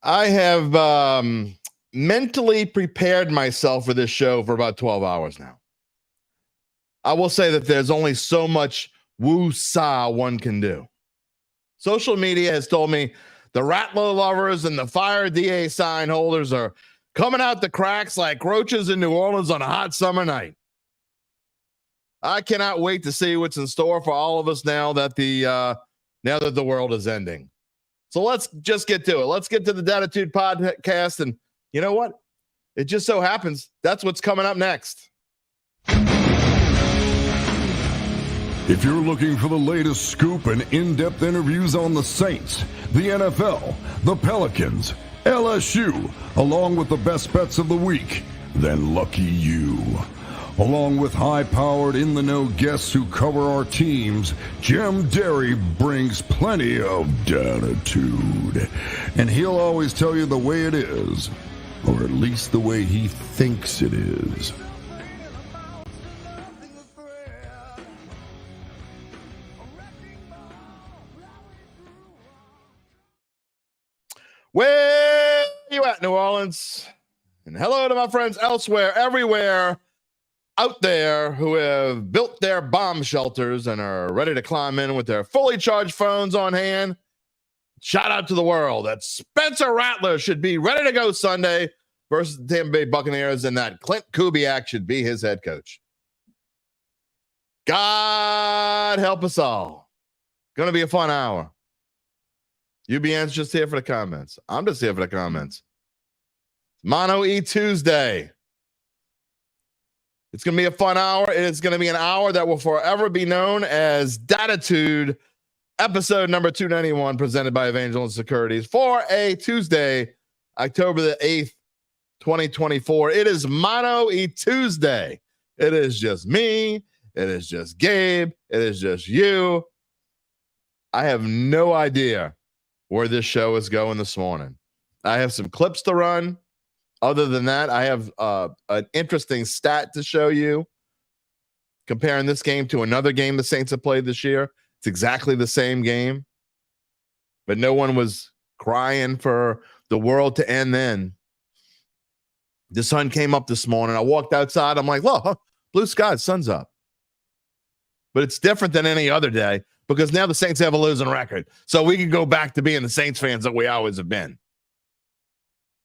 I have mentally prepared myself for this show for about 12 hours now. I will say that there's only so much woo-saw one can do. Social media has told me the Rattler lovers and the fire DA sign holders are coming out the cracks like roaches in New Orleans on a hot summer night. I cannot wait to see what's in store for all of us now that the world is ending. So let's just get to it. Let's get to the Dattitude podcast. And you know what? It just so happens that's what's coming up next. If you're looking for the latest scoop and in-depth interviews on the Saints, the NFL, the Pelicans, LSU, along with the best bets of the week, then lucky you. Along with high-powered, in-the-know guests who cover our teams, Jim Derry brings plenty of Dattitude. And he'll always tell you the way it is, or at least the way he thinks it is. Where you at, New Orleans? And hello to my friends elsewhere, everywhere out there who have built their bomb shelters and are ready to climb in with their fully charged phones on hand. Shout out to the world that Spencer Rattler should be ready to go Sunday versus the Tampa Bay Buccaneers, and that Clint Kubiak should be his head coach. God help us all. Going to be a fun hour. UBN's just here for the comments. I'm just here for the comments. Mano E Tuesday. It's going to be a fun hour. It's going to be an hour that will forever be known as Dattitude, episode number 291, presented by Evangeline Securities for a Tuesday, October the 8th, 2024. It is Mano E Tuesday. It is just me. It is just Gabe. It is just you. I have no idea where this show is going this morning. I have some clips to run. Other than that, I have an interesting stat to show you. Comparing this game to another game the Saints have played this year. It's exactly the same game. But no one was crying for the world to end then. The sun came up this morning. I walked outside. I'm like, look, blue sky, the sun's up. But it's different than any other day because now the Saints have a losing record. So we can go back to being the Saints fans that we always have been.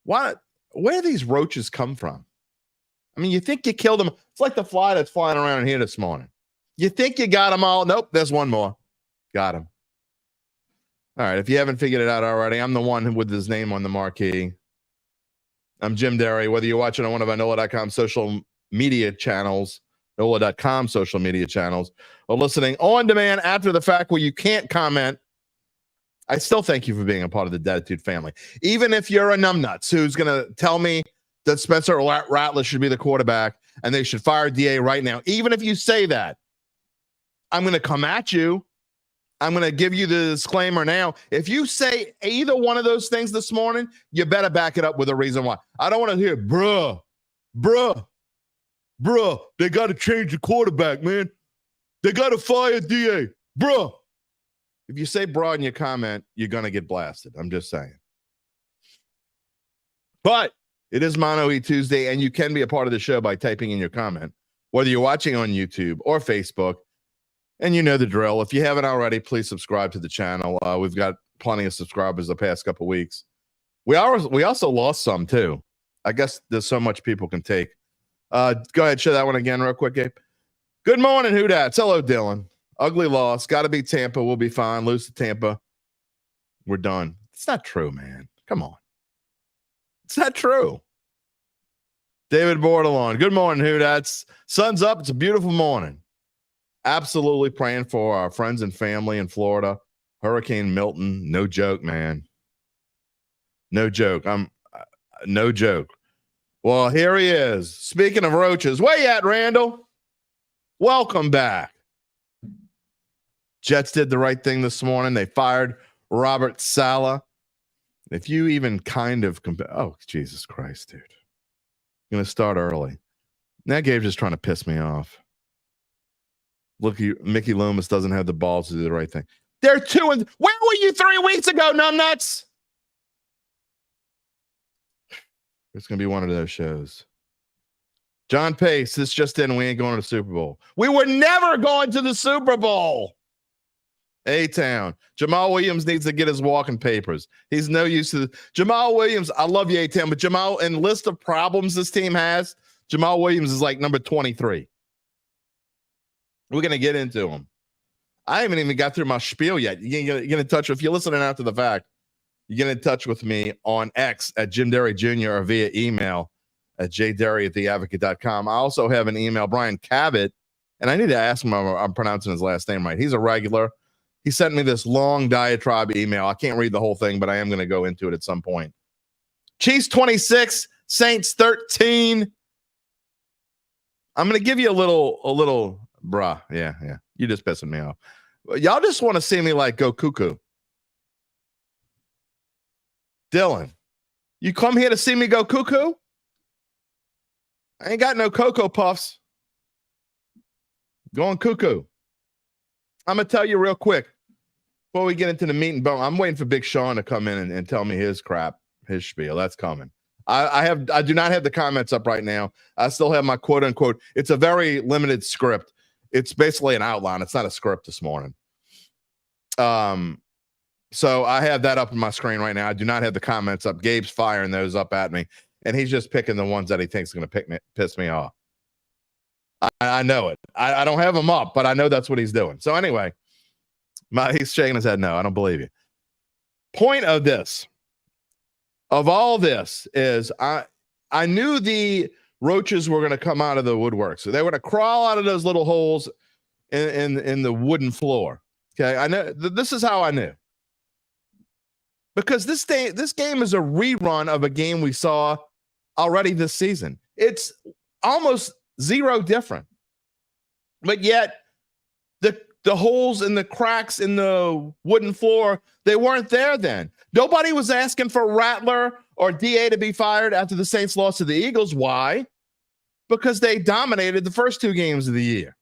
Where do these roaches come from? I mean, you think you killed them. It's like the fly that's flying around in here this morning. You think you got them all. Nope, there's one more. Got him. All right, if you haven't figured it out already, I'm the one with his name on the marquee. I'm Jim Derry. Whether you're watching on one of our NOLA.com social media channels, NOLA.com social media channels, or listening on demand after the fact where you can't comment, I still thank you for being a part of the Dattitude family. Even if you're a numbnuts who's going to tell me that Spencer Rattler should be the quarterback and they should fire DA right now, even if you say that, I'm going to come at you. I'm going to give you the disclaimer now. If you say either one of those things this morning, you better back it up with a reason why. I don't want to hear, bruh, they got to change the quarterback, man. They got to fire DA, bruh. If you say bruh in your comment, you're going to get blasted. I'm just saying. But it is Mano E Tuesday, and you can be a part of the show by typing in your comment, whether you're watching on YouTube or Facebook. And you know the drill. If you haven't already, please subscribe to the channel. We've got plenty of subscribers the past couple weeks. We also lost some, too. I guess there's so much people can take. Go ahead, share that one again real quick, Gabe. Good morning, who dats? Hello, Dylan. Ugly loss. Got to beat Tampa. We'll be fine. Lose to Tampa. We're done. It's not true, man. Come on. It's not true. David Bordelon. Good morning, who dats? Sun's up. It's a beautiful morning. Absolutely praying for our friends and family in Florida. Hurricane Milton. No joke, man. No joke. No joke. Well, here he is. Speaking of roaches, where you at, Randall? Welcome back. Jets did the right thing this morning. They fired Robert Saleh. If you even kind of oh, Jesus Christ, dude. I'm going to start early. Now Gabe's just trying to piss me off. Look, Mickey Loomis doesn't have the balls to do the right thing. They're 2 and where were you 3 weeks ago, numbnuts? It's going to be one of those shows. John Pace, this just in, we ain't going to the Super Bowl. We were never going to the Super Bowl. A-Town. Jamal Williams needs to get his walking papers. He's no use to Jamal Williams. I love you, A-Town, but Jamal, in list of problems this team has, Jamal Williams is like number 23. We're going to get into him. I haven't even got through my spiel yet. You get in touch, if you're listening after the fact, you get in touch with me on X at Jim Derry Jr. or via email at jderry@theadvocate.com. I also have an email, Brian Cabot, and I need to ask him if I'm pronouncing his last name right. He's a regular. He sent me this long diatribe email. I can't read the whole thing, but I am going to go into it at some point. Chiefs 26, Saints 13. I'm going to give you a little, bruh. Yeah. You just pissing me off. Y'all just want to see me like go cuckoo. Dylan, you come here to see me go cuckoo? I ain't got no Cocoa Puffs. Going cuckoo. I'm going to tell you real quick before we get into the meat and bone. I'm waiting for Big Sean to come in and tell me his crap, his spiel. That's coming. I do not have the comments up right now. I still have my quote unquote. It's a very limited script. It's basically an outline. It's not a script this morning. So I have that up on my screen right now. I do not have the comments up. Gabe's firing those up at me, and he's just picking the ones that he thinks are going to piss me off. I know it. I don't have them up, but I know that's what he's doing. So anyway, he's shaking his head. No, I don't believe you. Point of all this is I knew the roaches were going to come out of the woodwork. So they were going to crawl out of those little holes in the wooden floor. Okay. I know this is how I knew. Because this game is a rerun of a game we saw already this season. It's almost zero different. But yet the holes and the cracks in the wooden floor, they weren't there then. Nobody was asking for Rattler or DA to be fired after the Saints lost to the Eagles. Why? Because they dominated the first two games of the year.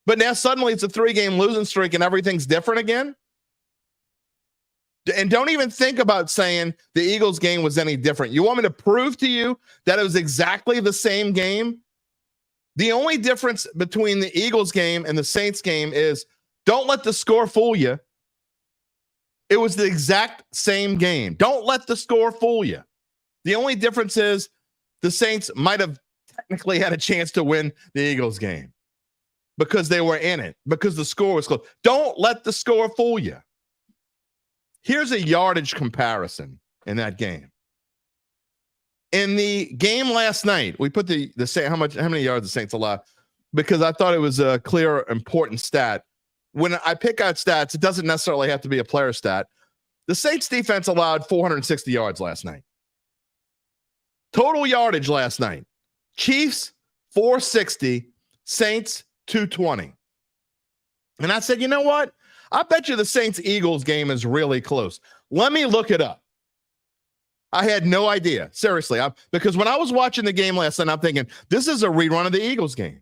But now suddenly it's a 3-game losing streak and everything's different again. And don't even think about saying the Eagles game was any different. You want me to prove to you that it was exactly the same game? The only difference between the Eagles game and the Saints game is don't let the score fool you. It was the exact same game. Don't let the score fool you. The only difference is the Saints might have technically had a chance to win the Eagles game because they were in it, because the score was close. Don't let the score fool you. Here's a yardage comparison in that game. In the game last night, we put the how many yards the Saints allowed, because I thought it was a clear, important stat. When I pick out stats, it doesn't necessarily have to be a player stat. The Saints defense allowed 460 yards last night. Total yardage last night. Chiefs 460, Saints 220. And I said, you know what? I bet you the Saints-Eagles game is really close. Let me look it up. I had no idea. Seriously. Because when I was watching the game last night, I'm thinking, this is a rerun of the Eagles game.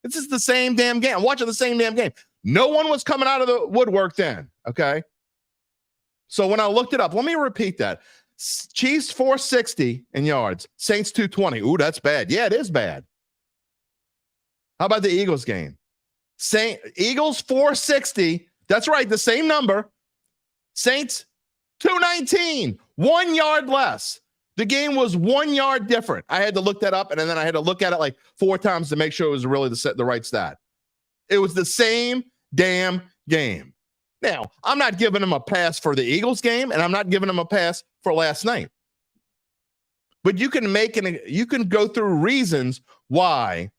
This is the same damn game. I'm watching the same damn game. No one was coming out of the woodwork then, okay? So when I looked it up, let me repeat that. Chiefs 460 in yards. Saints 220. Ooh, that's bad. Yeah, it is bad. How about the Eagles game? Eagles 460. That's right, the same number. Saints 219. 1 yard less. The game was 1 yard different. I had to look that up, and then I had to look at it like 4 times to make sure it was really the right stat. It was the same damn game. Now, I'm not giving them a pass for the Eagles game, and I'm not giving them a pass for last night. But you can go through reasons why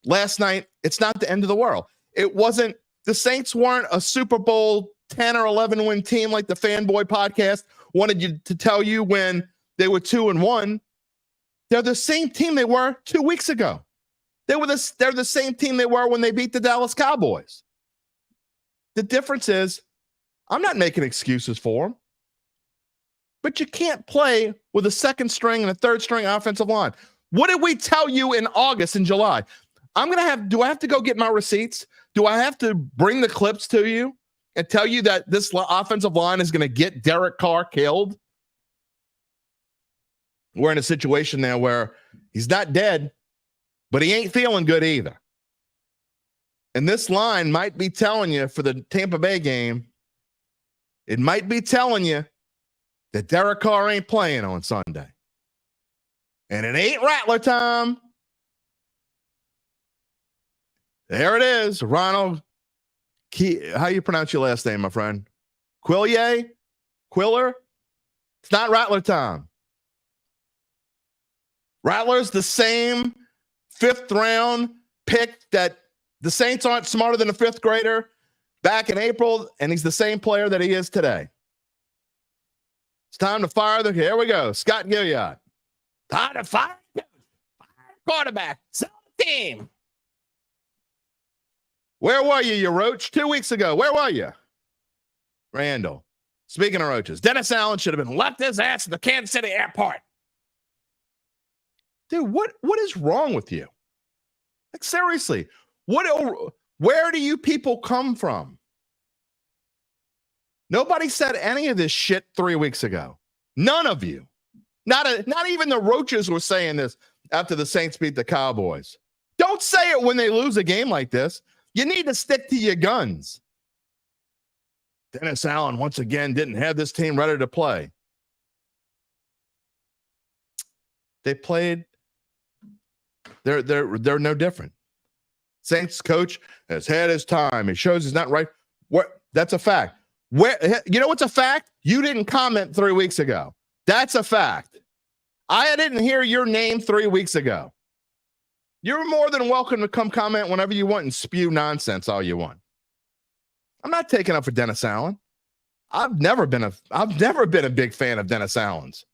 last night it's not the end of the world. It wasn't, the Saints weren't a Super Bowl 10 or 11 win team like the Fanboy podcast wanted you to tell you when they were 2-1. They're the same team they were 2 weeks ago. They're the same team they were when they beat the Dallas Cowboys. The difference is, I'm not making excuses for them, but you can't play with a second string and a third string offensive line. What did we tell you in August and July? Do I have to go get my receipts? Do I have to bring the clips to you and tell you that this offensive line is going to get Derek Carr killed? we're in a situation now where he's not dead, but he ain't feeling good either. And this line might be telling you for the Tampa Bay game, it might be telling you that Derek Carr ain't playing on Sunday. And it ain't Rattler time. There it is. Ronald, how you pronounce your last name, my friend? Quiller? It's not Rattler time. Rattler's the same 5th round pick that the Saints aren't smarter than a 5th grader back in April, and he's the same player that he is today. It's time to fire here we go. Scott Gilliard. Time to fire quarterback. Sell the team. Where were you roach? 2 weeks ago. Where were you? Randall. Speaking of roaches, Dennis Allen should have been left his ass at the Kansas City airport. Dude, what is wrong with you? Like, seriously, where do you people come from? Nobody said any of this shit 3 weeks ago. None of you. Not even the roaches were saying this after the Saints beat the Cowboys. Don't say it when they lose a game like this. You need to stick to your guns. Dennis Allen, once again, didn't have this team ready to play. They played. They're no different. Saints coach has had his time. He shows he's not right. That's a fact. You know what's a fact? You didn't comment 3 weeks ago. That's a fact. I didn't hear your name 3 weeks ago. You're more than welcome to come comment whenever you want and spew nonsense all you want. I'm not taking up for Dennis Allen. I've never been a big fan of Dennis Allen's.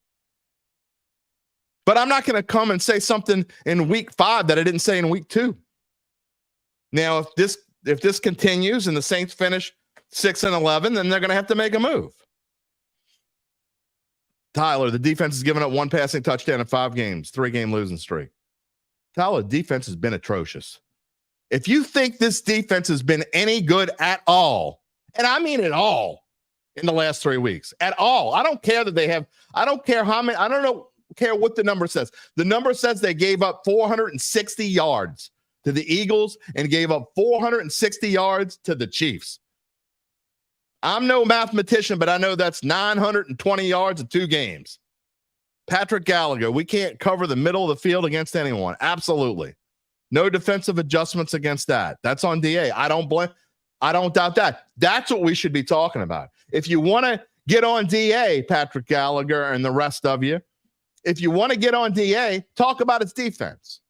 But I'm not going to come and say something in week 5 that I didn't say in week 2. Now, if this continues and the Saints finish 6-11, then they're going to have to make a move. Tyler, the defense has given up 1 passing touchdown in 5 games, 3-game losing streak. Tyler, the defense has been atrocious. If you think this defense has been any good at all, and I mean at all, in the last 3 weeks, at all, I don't care that they have, I don't care how many, I don't care what the number says. The number says they gave up 460 yards to the Eagles and gave up 460 yards to the Chiefs. I'm no mathematician, but I know that's 920 yards in 2 games. Patrick Gallagher, we can't cover the middle of the field against anyone. Absolutely. No defensive adjustments against that. That's on DA. I don't doubt that. That's what we should be talking about. If you want to get on DA, Patrick Gallagher and the rest of you, if you want to get on DA, talk about its defense.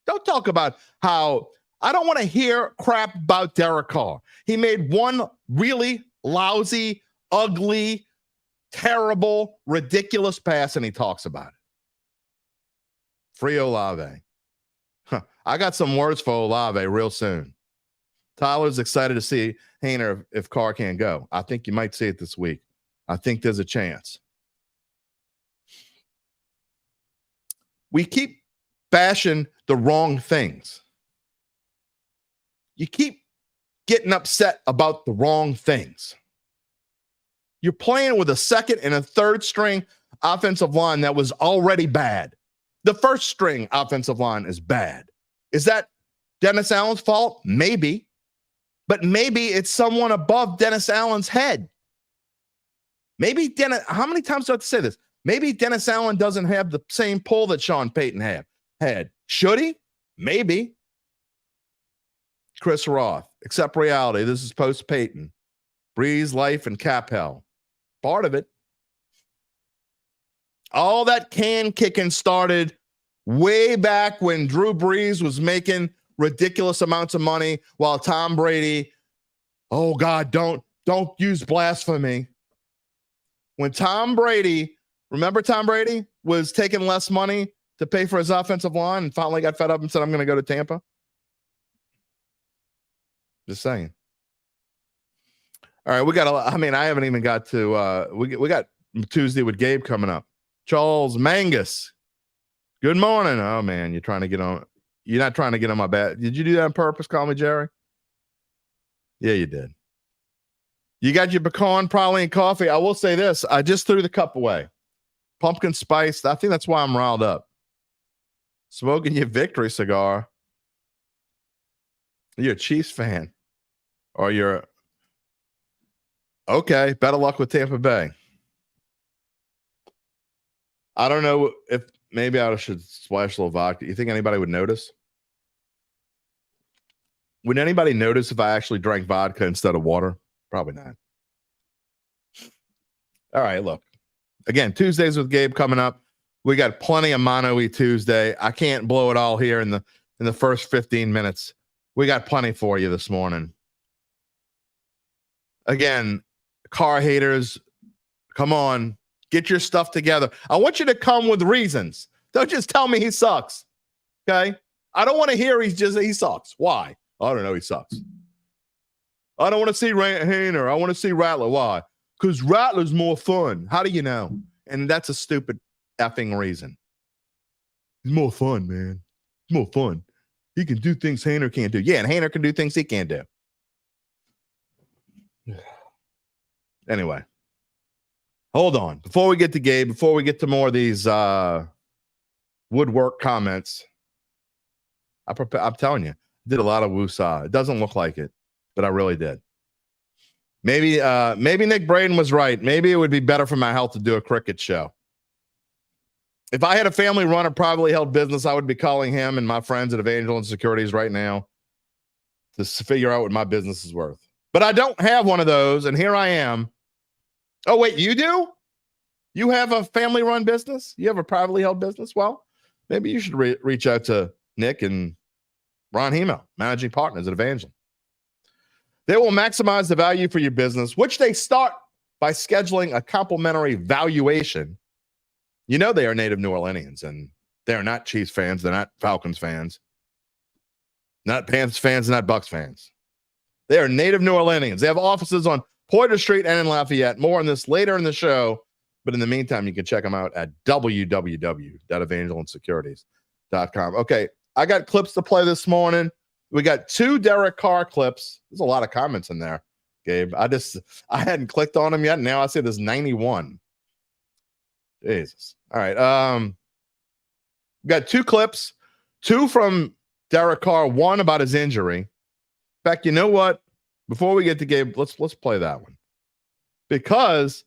Don't talk about how I don't want to hear crap about Derek Carr. He made one really lousy, ugly, terrible, ridiculous pass, and he talks about it. Free Olave. I got some words for Olave real soon. Tyler's excited to see Hainer if Carr can't go. I think you might see it this week. I think there's a chance. We keep bashing the wrong things. You keep getting upset about the wrong things. You're playing with a second and a third string offensive line that was already bad. The first string offensive line is bad. Is that Dennis Allen's fault? Maybe. But maybe it's someone above Dennis Allen's head. Maybe how many times do I have to say this? Maybe Dennis Allen doesn't have the same pull that Sean Payton had. Should he? Maybe. Chris Roth, accept reality. This is post-Payton. Breeze, life, and cap hell. Part of it. All that can kicking started way back when Drew Brees was making ridiculous amounts of money while Tom Brady, oh God, don't use blasphemy. When Tom Brady, remember Tom Brady was taking less money to pay for his offensive line and finally got fed up and said, I'm going to go to Tampa. Just saying. All right, I haven't even got to, we got Tuesday with Gabe coming up. Charles Mangus. Good morning. Oh man, you're not trying to get on my bad. Did you do that on purpose? Call me Jerry. Yeah, you did. You got your pecan praline coffee. I will say this. I just threw the cup away. pumpkin spice. I think that's why I'm riled up. Smoking your victory cigar. You're a Chiefs fan. Or you're okay. Better luck with Tampa Bay. I don't know if maybe I should splash a little vodka. You think anybody would notice? Would anybody notice if I actually drank vodka instead of water? Probably not. All right, look. Again, Tuesdays with Gabe coming up. We got plenty of Mano E Tuesday. I can't blow it all here in the first 15 minutes. We got plenty for you this morning. Again, car haters, come on. Get your stuff together. I want you to come with reasons. Don't just tell me he sucks. Okay? I don't want to hear he sucks. Why? I don't know. He sucks. I don't want to see Hainer. I want to see Rattler. Why? Because Rattler's more fun. How do you know? And that's a stupid effing reason. He's more fun, man. He's more fun. He can do things Hainer can't do. Yeah, and Hainer can do things he can't do. Anyway. Hold on. Before we get to Gabe, before we get to more of these woodwork comments, I'm telling you, I did a lot of woosah. It doesn't look like it, but I really did. Maybe Nick Braden was right. Maybe it would be better for my health to do a cricket show. If I had a family run a privately held business, I would be calling him and my friends at Evangeline Securities right now to figure out what my business is worth. But I don't have one of those, and here I am. Oh, wait, you do? You have a family-run business? You have a privately held business? Well, maybe you should reach out to Nick and Ron Hemo, managing partners at Evangeline. They will maximize the value for your business, which they start by scheduling a complimentary valuation. You know they are native New Orleanians, and they are not Chiefs fans. They're not Falcons fans. Not Panthers fans, not Bucks fans. They are native New Orleanians. They have offices on Poiter Street and in Lafayette. More on this later in the show. But in the meantime, you can check them out at www.evangelinesecurities.com. Okay, I got clips to play this morning. We got 2 Derek Carr clips. There's a lot of comments in there, Gabe. I hadn't clicked on them yet. Now I see there's 91. Jesus. All right. We got 2 clips. 2 from Derek Carr. 1 about his injury. In fact, you know what? Before we get to Gabe, let's play that one. Because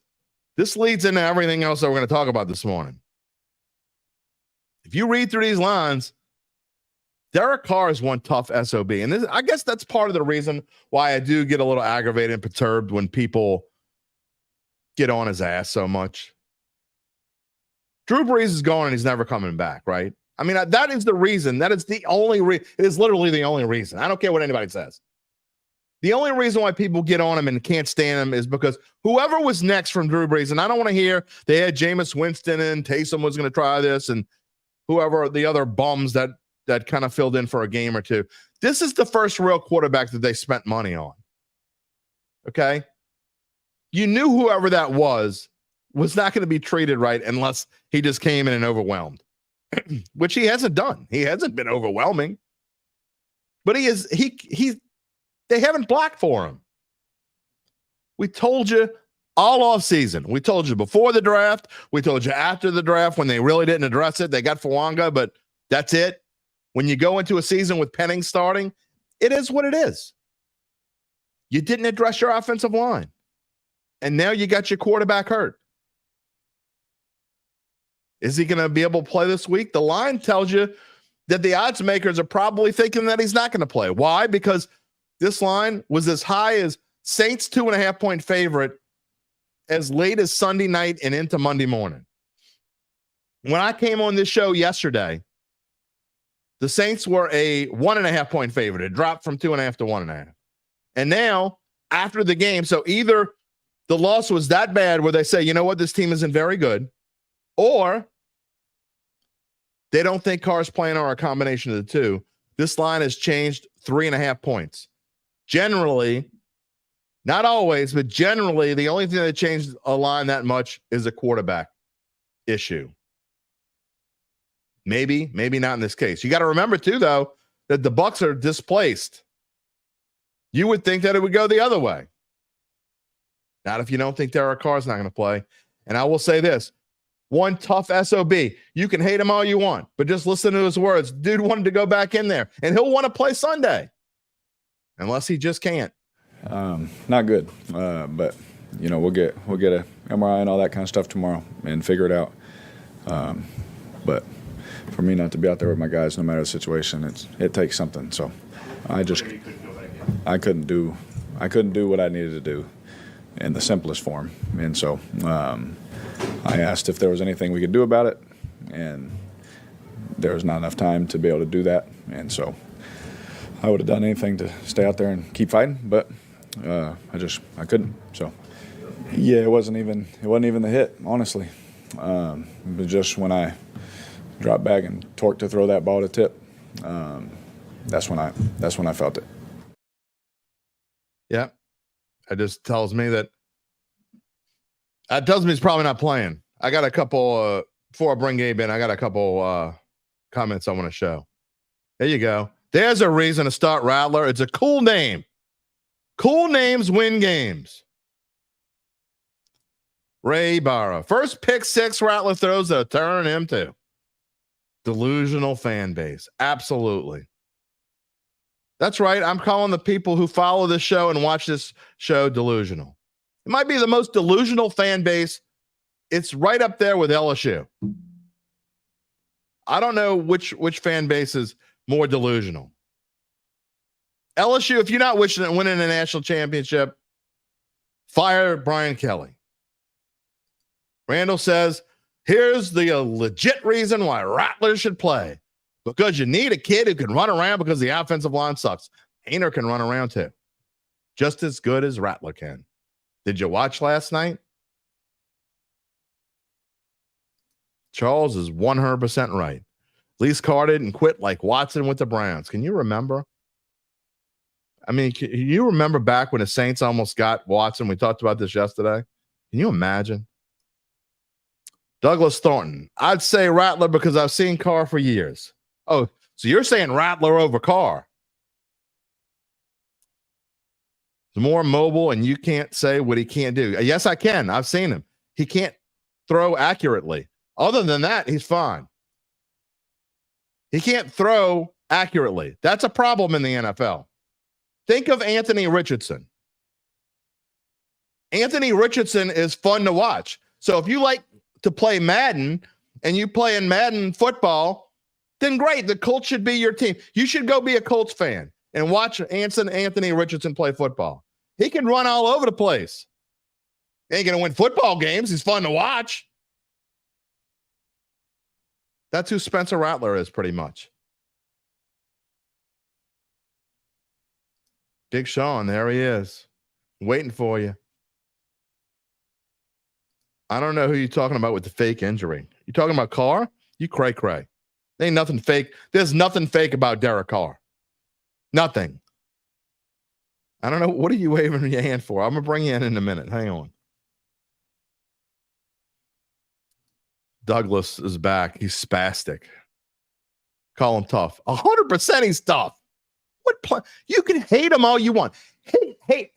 this leads into everything else that we're going to talk about this morning. If you read through these lines, Derek Carr is one tough SOB. And I guess that's part of the reason why I do get a little aggravated and perturbed when people get on his ass so much. Drew Brees is gone and he's never coming back, right? I mean, that is the reason. That is the only reason. It is literally the only reason. I don't care what anybody says. The only reason why people get on him and can't stand him is because whoever was next from Drew Brees, and I don't want to hear they had Jameis Winston and Taysom was going to try this and whoever the other bums that kind of filled in for a game or two. This is the first real quarterback that they spent money on. Okay? You knew whoever that was not going to be treated right unless he just came in and overwhelmed, which he hasn't done. He hasn't been overwhelming, but they haven't blocked for him. We told you all off season. We told you before the draft. We told you after the draft when they really didn't address it. They got Fawanga, but that's it. When you go into a season with Penning starting, it is what it is. You didn't address your offensive line. And now you got your quarterback hurt. Is he going to be able to play this week? The line tells you that the odds makers are probably thinking that he's not going to play. Why? Because this line was as high as Saints 2.5-point favorite as late as Sunday night and into Monday morning. When I came on this show yesterday, the Saints were a 1.5-point favorite. It dropped from 2.5 to 1.5. And now, after the game, so either the loss was that bad where they say, you know what, this team isn't very good, or they don't think Carr's playing or a combination of the two. This line has changed 3.5 points. Generally, not always, but generally, the only thing that changed a line that much is a quarterback issue. Maybe not in this case. You got to remember, too, though, that the Bucs are displaced. You would think that it would go the other way. Not if you don't think Derek Carr's not going to play. And I will say this. one tough SOB. You can hate him all you want, but just listen to his words. Dude wanted to go back in there, and he'll want to play Sunday. Unless he just can't. Not good, but we'll get a MRI and all that kind of stuff tomorrow and figure it out. But for me not to be out there with my guys, no matter the situation, it takes something. So I couldn't do what I needed to do in the simplest form, and so I asked if there was anything we could do about it, and there was not enough time to be able to do that, and so I would have done anything to stay out there and keep fighting, but I couldn't. So yeah, it wasn't even the hit, honestly. But just when I dropped back and torqued to throw that ball to tip, that's when I felt it. Yeah, it just tells me that he's probably not playing. I got a couple before I bring Gabe in. I got a couple comments I want to show. There you go. There's a reason to start Rattler. It's a cool name. Cool names win games. Ray Barra. First pick six Rattler throws that'll turn him to. Delusional fan base. Absolutely. That's right. I'm calling the people who follow this show and watch this show delusional. It might be the most delusional fan base. It's right up there with LSU. I don't know which fan base is more delusional. LSU, if you're not wishing at winning a national championship, fire Brian Kelly. Randall says, here's the legit reason why Rattler should play. Because you need a kid who can run around because the offensive line sucks. Hayner can run around too. Just as good as Rattler can. Did you watch last night? Charles is 100% right. Lease carded and quit like Watson with the Browns. Can you remember? I mean, can you remember back when the Saints almost got Watson? We talked about this yesterday. Can you imagine? Douglas Thornton. I'd say Rattler because I've seen Carr for years. Oh, so you're saying Rattler over Carr? He's more mobile, and you can't say what he can't do. Yes, I can. I've seen him. He can't throw accurately. Other than that, he's fine. He can't throw accurately. That's a problem in the NFL. Think of Anthony Richardson. Anthony Richardson is fun to watch. So if you like to play Madden and you play in Madden football, then great. The Colts should be your team. You should go be a Colts fan and watch Anthony Richardson play football. He can run all over the place. He ain't going to win football games. He's fun to watch. That's who Spencer Rattler is pretty much. Big Sean, there he is. Waiting for you. I don't know who you're talking about with the fake injury. You talking about Carr? You cray-cray. There ain't nothing fake. There's nothing fake about Derek Carr. Nothing. I don't know. What are you waving your hand for? I'm going to bring you in a minute. Hang on. Douglas is back. He's spastic. Call him tough. 100% he's tough. You can hate him all you want. Hate.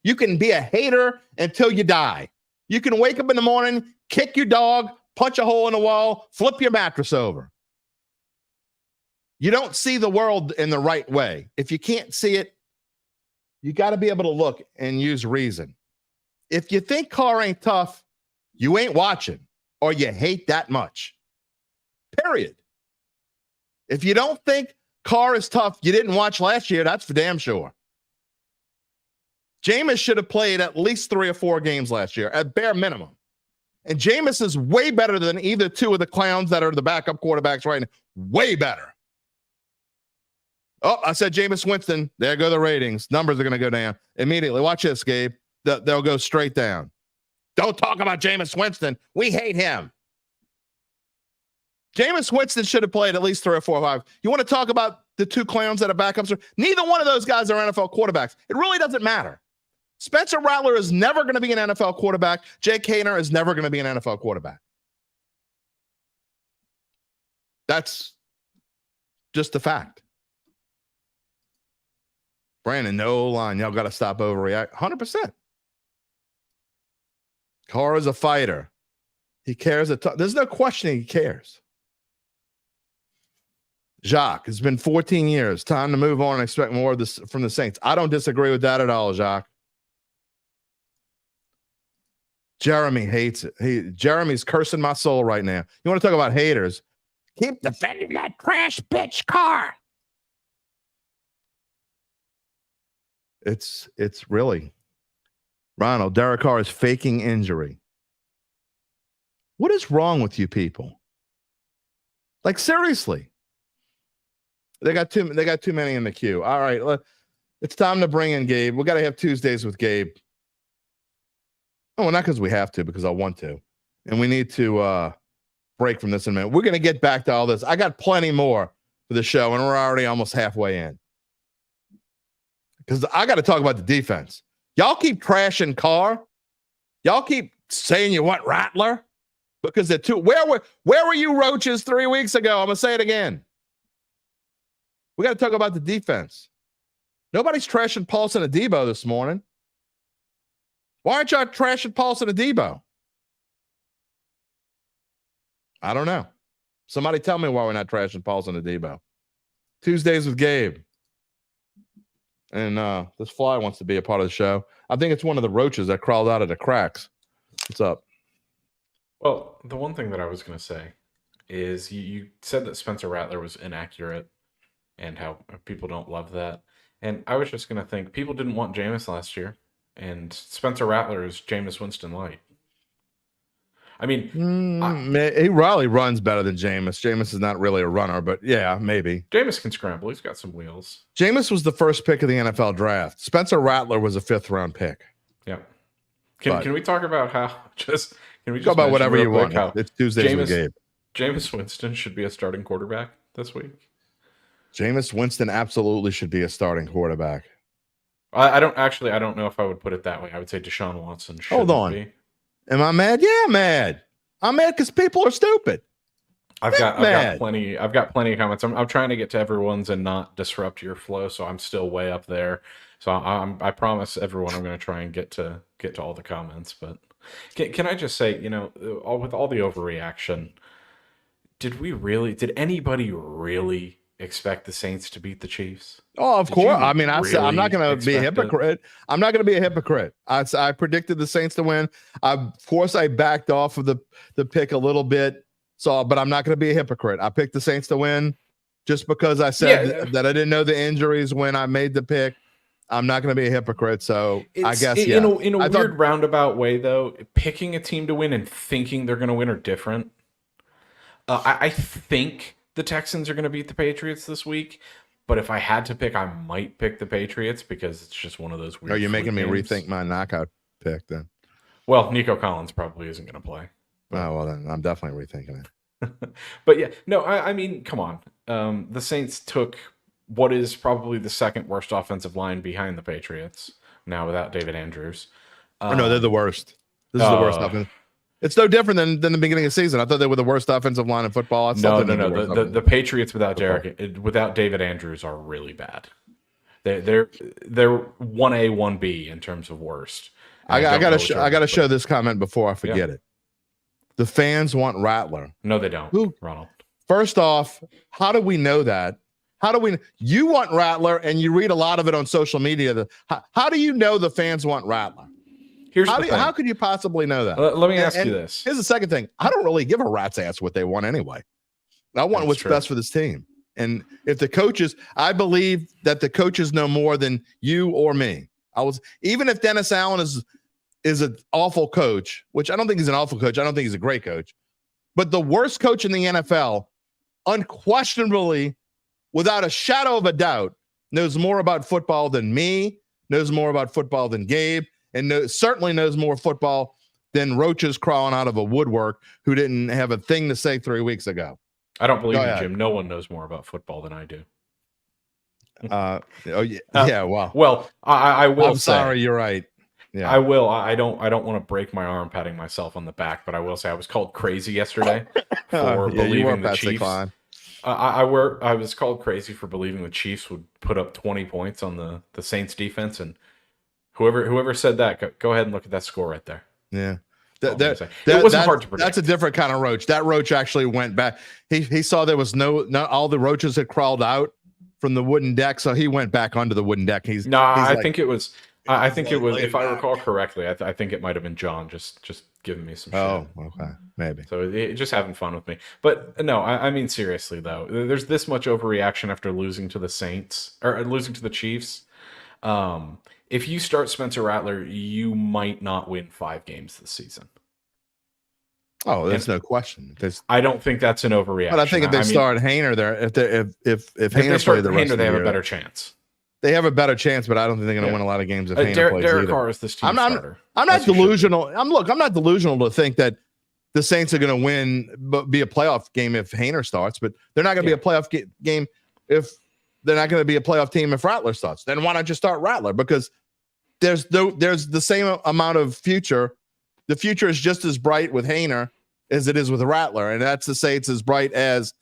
You can be a hater until you die. You can wake up in the morning, kick your dog, punch a hole in the wall, flip your mattress over. You don't see the world in the right way. If you can't see it, you got to be able to look and use reason. If you think Carr ain't tough, you ain't watching or you hate that much. Period. If you don't think Carr is tough, you didn't watch last year, that's for damn sure. Jameis should have played at least 3 or 4 games last year, at bare minimum. And Jameis is way better than either two of the clowns that are the backup quarterbacks right now. Way better. Oh, I said Jameis Winston. There go the ratings. Numbers are going to go down immediately. Watch this, Gabe. They'll go straight down. Don't talk about Jameis Winston. We hate him. Jameis Winston should have played at least 3 or 4 or 5. You want to talk about the two clowns that are backups? Neither one of those guys are NFL quarterbacks. It really doesn't matter. Spencer Rattler is never going to be an NFL quarterback. Jake Hayner is never going to be an NFL quarterback. That's just a fact. Brandon, no line. Y'all got to stop overreact. 100%. Carr is a fighter. He cares. There's no question he cares. Jacques, it's been 14 years. Time to move on and expect more of this from the Saints. I don't disagree with that at all, Jacques. Jeremy hates it. Jeremy's cursing my soul right now. You want to talk about haters? Keep defending that trash bitch Carr. It's really Ronald. Derek Carr is faking injury. What is wrong with you people? Like, seriously. They got too many in the queue. All right, it's time to bring in Gabe. We got to have Tuesdays with Gabe. Oh, well, not because we have to, because I want to. And we need to break from this in a minute. We're going to get back to all this. I got plenty more for the show, and we're already almost halfway in. Because I got to talk about the defense. Y'all keep trashing Carr. Y'all keep saying you want Rattler. Because they're too. Where were you Roaches 3 weeks ago? I'm going to say it again. We got to talk about the defense. Nobody's trashing Paulson and Debo this morning. Why aren't y'all trashing Paulson and Debo? I don't know. Somebody tell me why we're not trashing Paulson and Debo. Tuesdays with Gabe. And this fly wants to be a part of the show. I think it's one of the roaches that crawled out of the cracks. What's up? Well, the one thing that I was going to say is you said that Spencer Rattler was inaccurate and how people don't love that. And I was just going to think people didn't want Jameis last year. And Spencer Rattler is Jameis Winston light. I mean, he probably runs better than Jameis. Jameis is not really a runner, but yeah, maybe. Jameis can scramble. He's got some wheels. Jameis was the first pick of the NFL draft. Spencer Rattler was a 5th round pick. Yeah. Can we talk about how can we just talk about whatever you want? It's Tuesdays with Gabe. Jameis Winston should be a starting quarterback this week. Jameis Winston absolutely should be a starting quarterback. I don't know if I would put it that way. I would say Deshaun Watson should Hold on. be. Am I mad? Yeah, I'm mad. I'm mad because people are stupid. I've got plenty of comments. I'm trying to get to everyone's and not disrupt your flow, so I'm still way up there. So I promise everyone I'm going to try and get to all the comments. But can I just say, with all the overreaction, did anybody really expect the Saints to beat the Chiefs? Oh, of course. I mean, I'm not going to be a hypocrite. I'm not going to be a hypocrite. I predicted the Saints to win. Of course, I backed off of the pick a little bit. But I'm not going to be a hypocrite. I picked the Saints to win just because I said that I didn't know the injuries when I made the pick. I'm not going to be a hypocrite. So I guess, in a weird roundabout way, though, picking a team to win and thinking they're going to win are different. I think the Texans are going to beat the Patriots this week. But if I had to pick, I might pick the Patriots because it's just one of those weird. Are you making me games. rethink my knockout pick then? Well, Nico Collins probably isn't going to play. Oh, well, then I'm definitely rethinking it. But yeah, no, I mean, come on. The Saints took what is probably the second worst offensive line behind the Patriots now without David Andrews. No, they're the worst. This is the worst offense. It's no different than the beginning of the season. I thought they were the worst offensive line in football. No. The Patriots without David Andrews are really bad. They're 1A, 1B in terms of worst. I got to show this comment before I forget it. The fans want Rattler. No, they don't, Ronald. First off, how do we know that? You want Rattler, and you read a lot of it on social media. How do you know the fans want Rattler? How could you possibly know that? Let me ask you this. Here's the second thing. I don't really give a rat's ass what they want anyway. I want what's best for this team. And if the coaches, I believe that the coaches know more than you or me. Even if Dennis Allen is an awful coach, which I don't think he's an awful coach. I don't think he's a great coach. But the worst coach in the NFL, unquestionably, without a shadow of a doubt, knows more about football than me, knows more about football than Gabe, and certainly knows more football than roaches crawling out of a woodwork who didn't have a thing to say 3 weeks ago. I don't believe you, Jim. No one knows more about football than I do. Well, I will. I'm sorry, you're right. Yeah, I will. I don't want to break my arm patting myself on the back, but I will say I was called crazy yesterday for believing the Chiefs. I was called crazy for believing the Chiefs would put up 20 points on the Saints defense, and whoever said that, go ahead and look at that score right there. Yeah, It wasn't hard to predict. That's a different kind of roach. That roach actually went back. He saw there was not all the roaches had crawled out from the wooden deck, so he went back onto the wooden deck. I think it was. I think it was. If I recall correctly, I think it might have been John just giving me some shit. Oh, okay, maybe. So just having fun with me. But no, I mean seriously though, there's this much overreaction after losing to the Saints or losing to the Chiefs. If you start Spencer Rattler, you might not win 5 games this season. Oh, there's no question. I don't think that's an overreaction. But I think if they start Haener there, if Haener play the rest of the year, they have a better chance. They have a better chance, but I don't think they're going to win a lot of games if Haener plays Derek either. Carr is this team starter. I'm not delusional. I'm not delusional to think that the Saints are going to win, but be a playoff game if Haener starts. But they're not going to be a playoff game if they're not going to be a playoff team if Rattler starts. Then why not just start Rattler? Because there's the same amount of future. The future is just as bright with Haener as it is with Rattler, and that's to say it's as bright as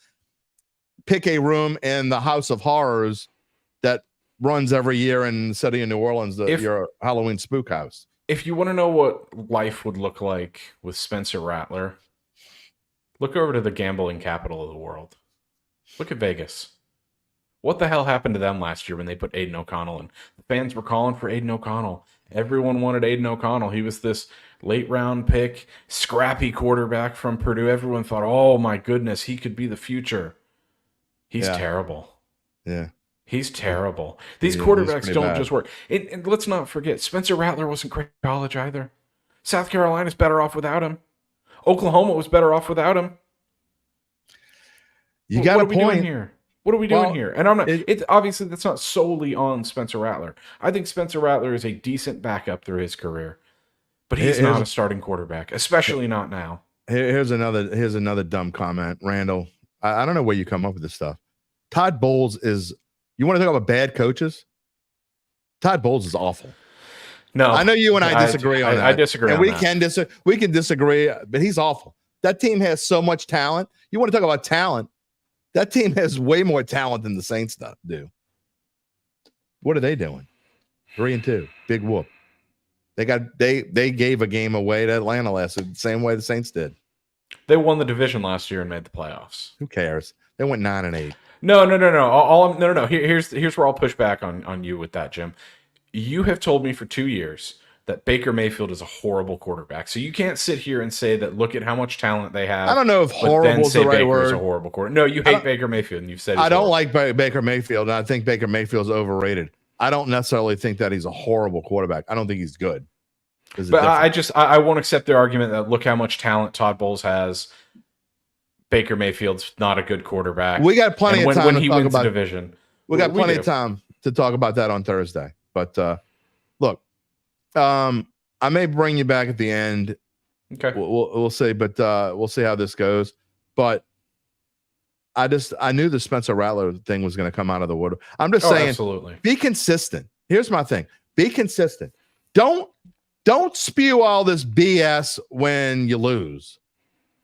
pick a room in the House of Horrors that runs every year in the city of New Orleans, your Halloween spook house. If you want to know what life would look like with Spencer Rattler, look over to the gambling capital of the world. Look at Vegas. What the hell happened to them last year when they put Aiden O'Connell in? The fans were calling for Aiden O'Connell. Everyone wanted Aiden O'Connell. He was this late round pick, scrappy quarterback from Purdue. Everyone thought, oh my goodness, he could be the future. He's terrible. Yeah. He's terrible. These quarterbacks don't just work. And let's not forget, Spencer Rattler wasn't great in college either. South Carolina's better off without him. Oklahoma was better off without him. You got a point. What are we doing here? What are we doing here? And I'm not. Obviously that's not solely on Spencer Rattler. I think Spencer Rattler is a decent backup through his career, but he's not a starting quarterback, especially not now. Here's another dumb comment, Randall. I don't know where you come up with this stuff. Todd Bowles is. You want to talk about bad coaches? Todd Bowles is awful. No, I know you and I disagree on that. I disagree, and we can disagree, but he's awful. That team has so much talent. You want to talk about talent? That team has way more talent than the Saints do. What are they doing? 3-2, big whoop. They gave a game away to Atlanta last week, the same way the Saints did. They won the division last year and made the playoffs. Who cares? They went 9-8. No. No. Here's where I'll push back on you with that, Jim. You have told me for 2 years that Baker Mayfield is a horrible quarterback. So you can't sit here and say that look at how much talent they have. I don't know if horrible is the right word. Baker's a horrible quarterback. No, you hate Baker Mayfield, and you've said I don't like Baker Mayfield, and I think Baker Mayfield's overrated. I don't necessarily think that he's a horrible quarterback. I don't think he's good. But I won't accept their argument that look how much talent Todd Bowles has. Baker Mayfield's not a good quarterback. We got plenty of time when to he talk wins about the division. We got plenty of time to talk about that on Thursday. But look, I may bring you back at the end. Okay, we'll see, but we'll see how this goes. But I knew the Spencer Rattler thing was going to come out of the wood. I'm just saying, absolutely. Be consistent. Here's my thing: be consistent. Don't spew all this BS when you lose.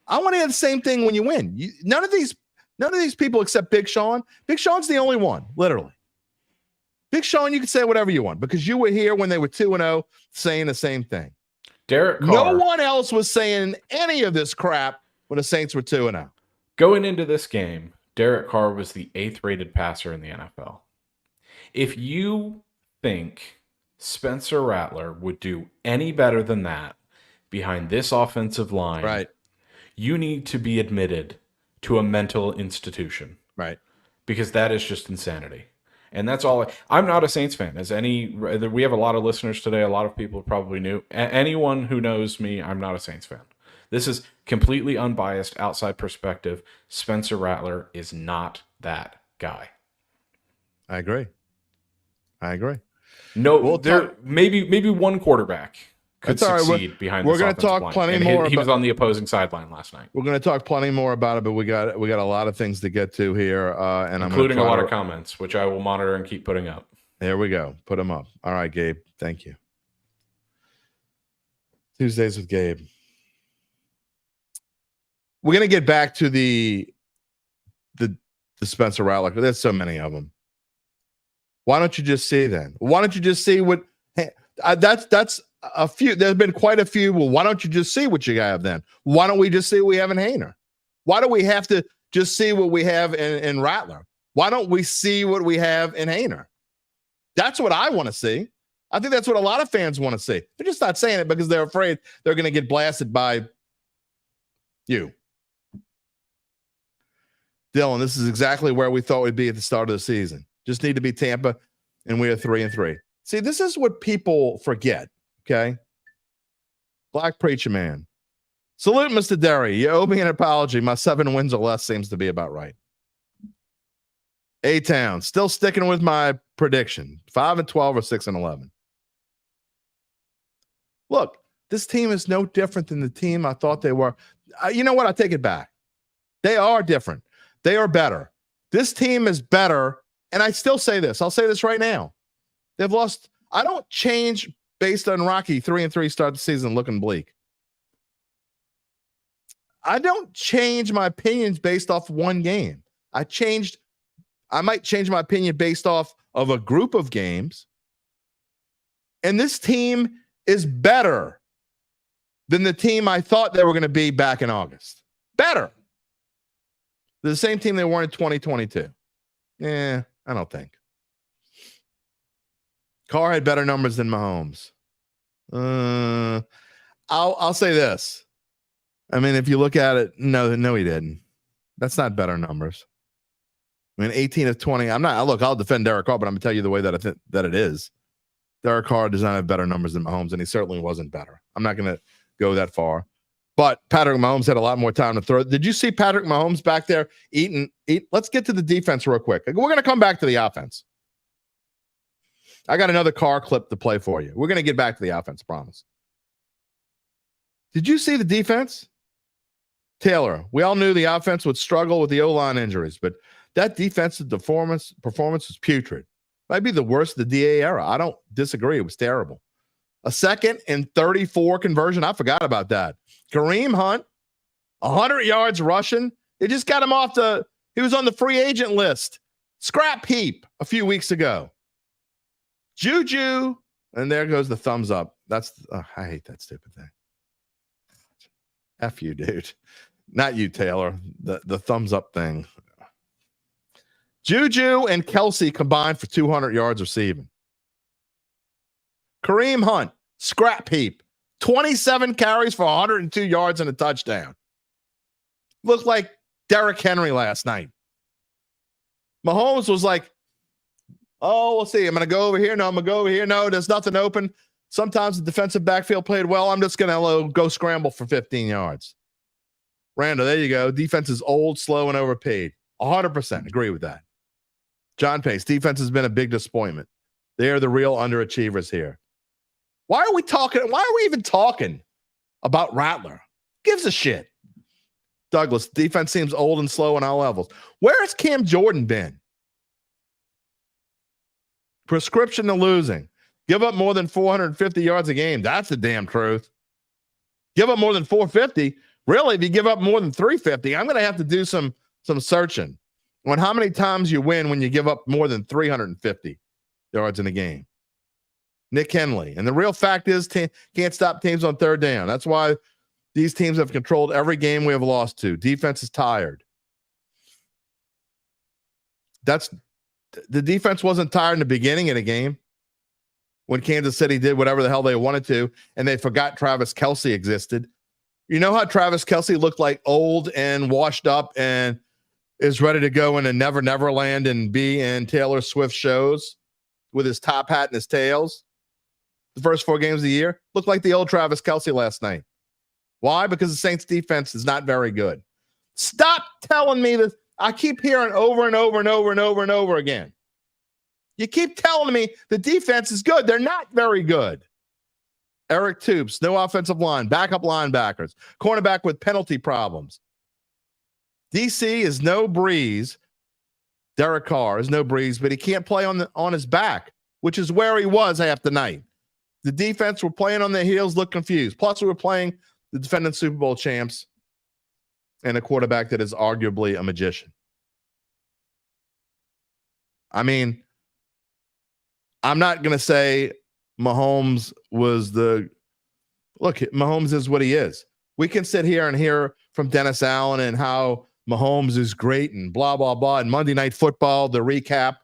I want to hear the same thing when you win. None of these people except Big Sean. Big Sean's the only one, literally. Big Sean, you can say whatever you want because you were here when they were 2-0 saying the same thing. Derek Carr. No one else was saying any of this crap when the Saints were 2-0. Going into this game, Derek Carr was the 8th rated passer in the NFL. If you think Spencer Rattler would do any better than that behind this offensive line, right, you need to be admitted to a mental institution. Right. Because that is just insanity. And that's all. I'm not a Saints fan. We have a lot of listeners today. A lot of people probably knew. Anyone who knows me, I'm not a Saints fan. This is completely unbiased, outside perspective. Spencer Rattler is not that guy. I agree. No, maybe one quarterback could succeed behind. We're going to talk plenty more. He was on the opposing sideline last night. We're going to talk plenty more about it, but we got a lot of things to get to here, and including a lot of comments, which I will monitor and keep putting up. There we go. Put them up. All right, Gabe. Thank you. Tuesdays with Gabe. We're going to get back to the Spencer Rattler. There's so many of them. Why don't you just see then? Why don't you just see what? Hey, that's there's been quite a few. Well, why don't you just see what you have then? Why don't we just see what we have in Haener? Why do we have to just see what we have in Rattler? Why don't we see what we have in Haener? That's what I want to see. I think that's what a lot of fans want to see. They're just not saying it because they're afraid they're going to get blasted by you. Dylan, this is exactly where we thought we'd be at the start of the season. Just need to be Tampa, and we are 3-3. See, this is what people forget, okay? Black Preacher Man. Salute, Mr. Derry. You owe me an apology. My 7 wins or less seems to be about right. A-Town, still sticking with my prediction. 5-12 or 6-11. Look, this team is no different than the team I thought they were. You know what? I take it back. They are different. They are better. This team is better, and I still say this. I'll say this right now. They've lost. I don't change based on Rocky 3-3 start the season looking bleak. I don't change my opinions based off one game. I might change my opinion based off of a group of games. And this team is better than the team I thought they were going to be back in August. Better. They're the same team they were in 2022. I don't think. Carr had better numbers than Mahomes. I'll say this. I mean, if you look at it, no, he didn't. That's not better numbers. I mean, 18 of 20. I'll defend Derek Carr, but I'm going to tell you the way that I think that it is. Derek Carr does not have better numbers than Mahomes, and he certainly wasn't better. I'm not going to go that far. But Patrick Mahomes had a lot more time to throw. Did you see Patrick Mahomes back there eating? Let's get to the defense real quick. We're going to come back to the offense. I got another Carr clip to play for you. We're going to get back to the offense, promise. Did you see the defense? Taylor, we all knew the offense would struggle with the O-line injuries, but that defensive performance was putrid. Might be the worst of the DA era. I don't disagree. It was terrible. A 2nd and 34 conversion. I forgot about that. Kareem Hunt, 100 yards rushing. They just got him he was on the free agent list. Scrap heap a few weeks ago. Juju, and there goes the thumbs up. I hate that stupid thing. F you, dude. Not you, Taylor. The thumbs up thing. Juju and Kelsey combined for 200 yards receiving. Kareem Hunt, scrap heap. 27 carries for 102 yards and a touchdown. Looked like Derrick Henry last night. Mahomes was like, oh, we'll see. I'm going to go over here. No, I'm going to go over here. No, there's nothing open. Sometimes the defensive backfield played well. I'm just going to go scramble for 15 yards. Randall, there you go. Defense is old, slow, and overpaid. 100% agree with that. John Pace, defense has been a big disappointment. They are the real underachievers here. Why are we even talking about Rattler? Gives a shit. Douglas, defense seems old and slow on all levels. Where has Cam Jordan been? Prescription to losing. Give up more than 450 yards a game. That's the damn truth. Give up more than 450. Really, if you give up more than 350, I'm going to have to do some searching on how many times you win when you give up more than 350 yards in a game. Nick Henley. And the real fact is can't stop teams on third down. That's why these teams have controlled every game we have lost to. Defense is tired. The defense wasn't tired in the beginning of the game when Kansas City did whatever the hell they wanted to, and they forgot Travis Kelce existed. You know how Travis Kelce looked like old and washed up and is ready to go into Never Neverland and be in Taylor Swift shows with his top hat and his tails? The first 4 games of the year looked like the old Travis Kelce last night. Why? Because the Saints defense is not very good. Stop telling me this. I keep hearing over and over and over and over and over again. You keep telling me the defense is good. They're not very good. Eric Toops, no offensive line, backup linebackers, cornerback with penalty problems. DC is no breeze. Derek Carr is no breeze, but he can't play on his back, which is where he was half the night. The defense were playing on their heels, look confused. Plus, we were playing the defending Super Bowl champs and a quarterback that is arguably a magician. I mean, I'm not going to say Mahomes was the Look, Mahomes is what he is. We can sit here and hear from Dennis Allen and how Mahomes is great and blah, blah, blah. And Monday Night Football, the recap.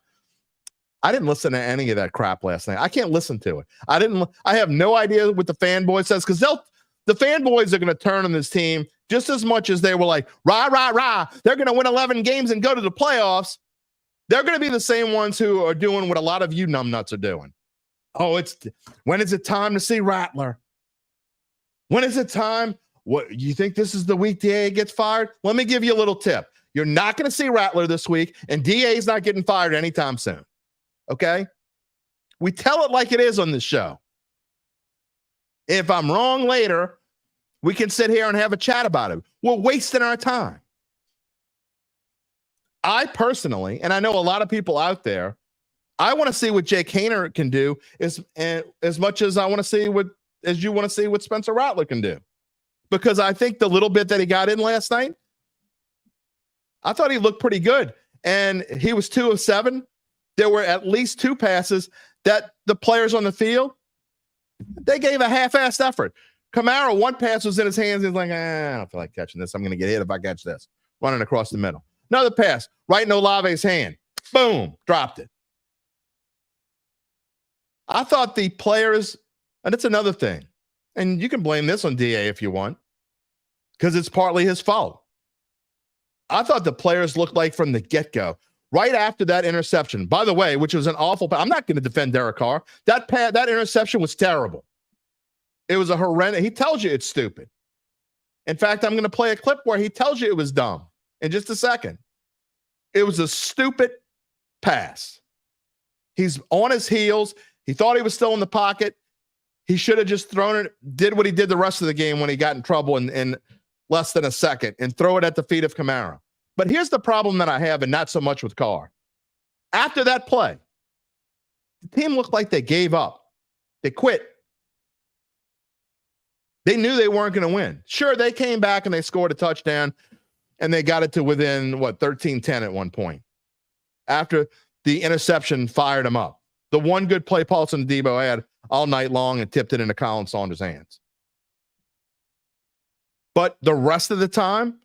I didn't listen to any of that crap last night. I can't listen to it. I have no idea what the fanboy says, because the fanboys are going to turn on this team just as much as they were like, rah, rah, rah. They're going to win 11 games and go to the playoffs. They're going to be the same ones who are doing what a lot of you numbnuts are doing. Oh, when is it time to see Rattler? When is it time? What, you think this is the week DA gets fired? Let me give you a little tip. You're not going to see Rattler this week, and DA is not getting fired anytime soon. Okay? We tell it like it is on this show. If I'm wrong later, we can sit here and have a chat about it. We're wasting our time. I personally, and I know a lot of people out there, I want to see what Jake Haener can do as much as I want to see as you want to see what Spencer Rattler can do. Because I think the little bit that he got in last night, I thought he looked pretty good. And he was 2 of 7. There were at least 2 passes that the players on the field, they gave a half-assed effort. Kamara, 1 pass was in his hands. He's like, I don't feel like catching this. I'm going to get hit if I catch this. Running across the middle. Another pass, right in Olave's hand. Boom, dropped it. I thought the players, and it's another thing, and you can blame this on DA if you want, because it's partly his fault. I thought the players looked like from the get-go, right after that interception, by the way, which was an awful pass. I'm not going to defend Derek Carr. That interception was terrible. It was a horrendous. He tells you it's stupid. In fact, I'm going to play a clip where he tells you it was dumb in just a second. It was a stupid pass. He's on his heels. He thought he was still in the pocket. He should have just thrown it, did what he did the rest of the game when he got in trouble in less than a second, and throw it at the feet of Kamara. But here's the problem that I have, and not so much with Carr. After that play, the team looked like they gave up. They quit. They knew they weren't going to win. Sure, they came back and they scored a touchdown, and they got it to within, 13-10 at one point. After the interception fired them up. The one good play Paulson Debo had all night long and tipped it into Colin Saunders' hands. But the rest of the time,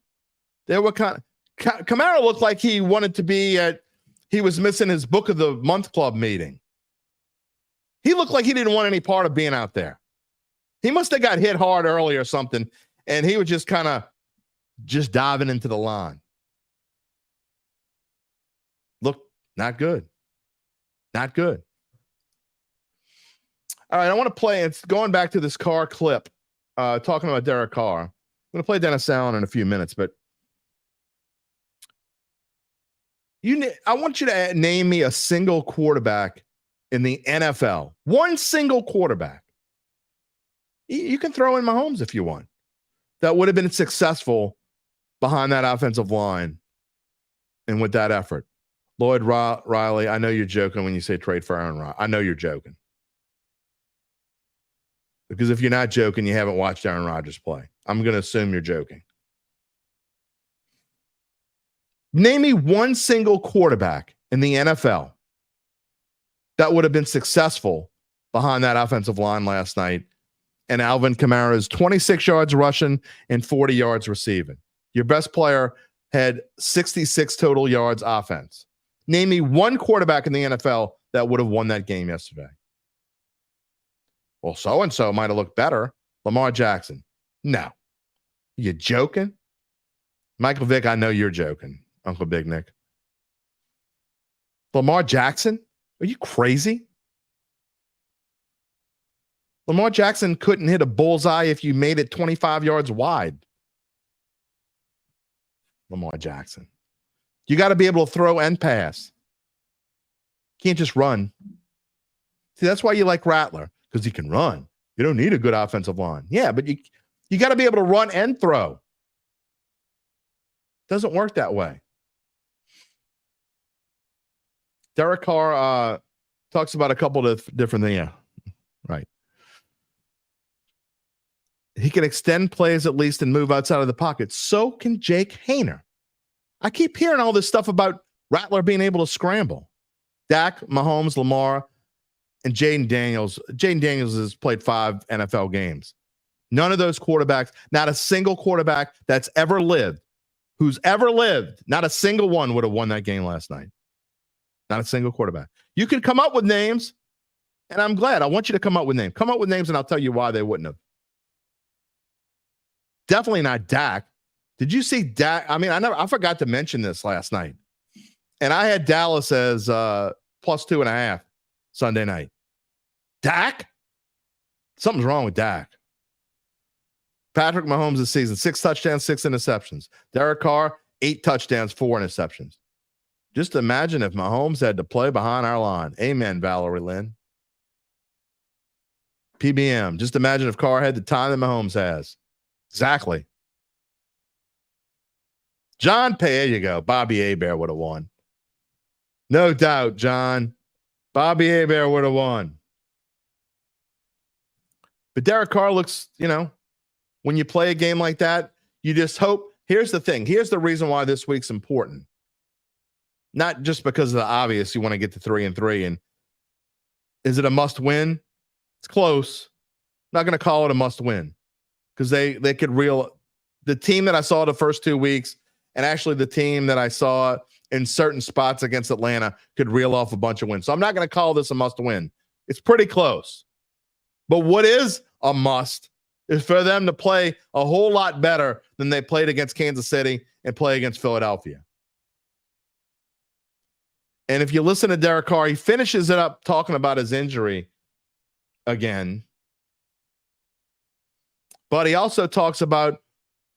they were Kamara looked like he wanted to be he was missing his book of the month club meeting. He looked like he didn't want any part of being out there. He must have got hit hard early or something, and he was just kind of just diving into the line. Look, not good. Not good. All right, I want to play. It's going back to this Carr clip, talking about Derek Carr. I'm going to play Dennis Allen in a few minutes, but I want you to name me a single quarterback in the NFL. One single quarterback. You can throw in Mahomes if you want. That would have been successful behind that offensive line and with that effort. Lloyd Riley, I know you're joking when you say trade for Aaron Rodgers. I know you're joking. Because if you're not joking, you haven't watched Aaron Rodgers play. I'm going to assume you're joking. Name me one single quarterback in the NFL that would have been successful behind that offensive line last night, and Alvin Kamara's 26 yards rushing and 40 yards receiving. Your best player had 66 total yards offense. Name me one quarterback in the NFL that would have won that game yesterday. Well, so-and-so might have looked better. Lamar Jackson. No. You joking? Michael Vick, I know you're joking, Uncle Big Nick. Lamar Jackson? Are you crazy? Lamar Jackson couldn't hit a bullseye if you made it 25 yards wide. Lamar Jackson. You got to be able to throw and pass. Can't just run. See, that's why you like Rattler, because he can run. You don't need a good offensive line. Yeah, but you got to be able to run and throw. Doesn't work that way. Derek Carr talks about a couple of different things. Yeah, right. He can extend plays at least and move outside of the pocket. So can Jake Haener. I keep hearing all this stuff about Rattler being able to scramble. Dak, Mahomes, Lamar, and Jaden Daniels. Jaden Daniels has played 5 NFL games. None of those quarterbacks, not a single quarterback that's ever lived, who's ever lived, not a single one would have won that game last night. Not a single quarterback. You can come up with names, and I'm glad. I want you to come up with names. Come up with names, and I'll tell you why they wouldn't have. Definitely not Dak. Did you see Dak? I mean, I forgot to mention this last night. And I had Dallas as +2.5 Sunday night. Dak? Something's wrong with Dak. Patrick Mahomes this season, 6 touchdowns, 6 interceptions. Derek Carr, 8 touchdowns, 4 interceptions. Just imagine if Mahomes had to play behind our line. Amen, Valerie Lynn. PBM. Just imagine if Carr had the time that Mahomes has. Exactly. John Pay, there you go. Bobby Hebert would have won. No doubt, John. Bobby Hebert would have won. But Derek Carr looks, when you play a game like that, you just hope. Here's the thing. Here's the reason why this week's important. Not just because of the obvious, you want to get to 3-3. And is it a must win? It's close. Not going to call it a must win because they could the team that I saw the first 2 weeks and actually the team that I saw in certain spots against Atlanta could reel off a bunch of wins. So I'm not going to call this a must win. It's pretty close. But what is a must is for them to play a whole lot better than they played against Kansas City and play against Philadelphia. And if you listen to Derek Carr, he finishes it up talking about his injury again. But he also talks about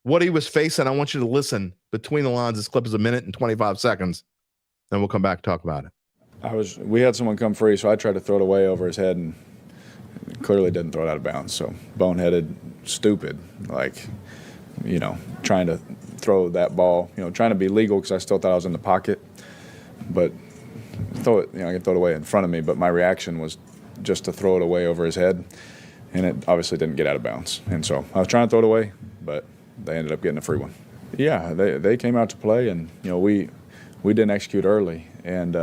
what he was facing. I want you to listen between the lines. This clip is 1 minute and 25 seconds. Then we'll come back and talk about it. We had someone come free, so I tried to throw it away over his head and clearly didn't throw it out of bounds. So boneheaded, stupid, trying to throw that ball, trying to be legal because I still thought I was in the pocket. But I could throw it away in front of me, but my reaction was just to throw it away over his head, and it obviously didn't get out of bounds. And so I was trying to throw it away, but they ended up getting a free one. Yeah, they came out to play, and we didn't execute early, and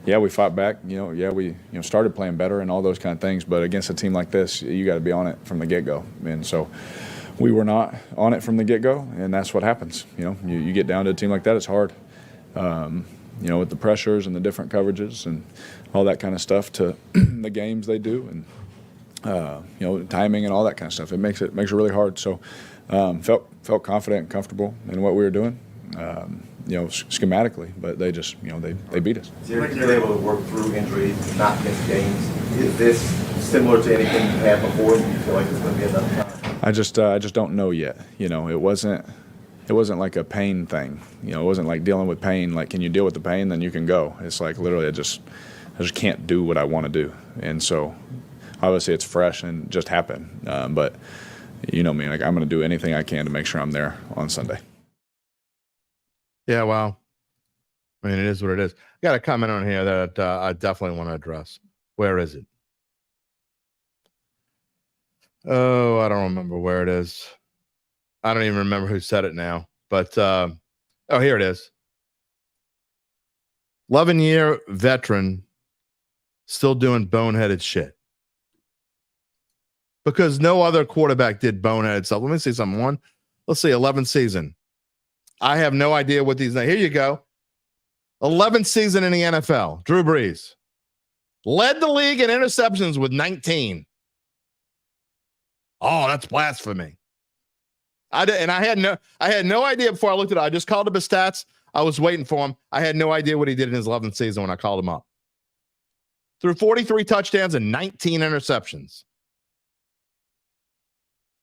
we fought back. We started playing better and all those kind of things. But against a team like this, you got to be on it from the get-go, and so we were not on it from the get-go, and that's what happens. You get down to a team like that, it's hard. With the pressures and the different coverages and all that kind of stuff to the games they do and timing and all that kind of stuff. It makes it really hard. So felt confident and comfortable in what we were doing, schematically, but they just, they beat us. Derek, you're able to work through injury, not miss games. Is this similar to anything you've had before? Do you feel like it's going to be enough time? I just don't know yet. It wasn't like a pain thing. It wasn't like dealing with pain. Like, can you deal with the pain? Then you can go. It's like literally I just can't do what I want to do. And so obviously it's fresh and just happened. But me, I'm going to do anything I can to make sure I'm there on Sunday. Yeah, well, I mean, it is what it is. I got a comment on here that I definitely want to address. Where is it? Oh, I don't remember where it is. I don't even remember who said it now, but here it is. 11-year veteran still doing boneheaded shit because no other quarterback did boneheaded stuff. Let me see something. Let's see, 11th season. I have no idea what these. Here you go. 11th season in the NFL. Drew Brees led the league in interceptions with 19. Oh, that's blasphemy. I had no idea before I looked at it. I just called up his stats. I was waiting for him. I had no idea what he did in his 11th season when I called him up. Threw 43 touchdowns and 19 interceptions.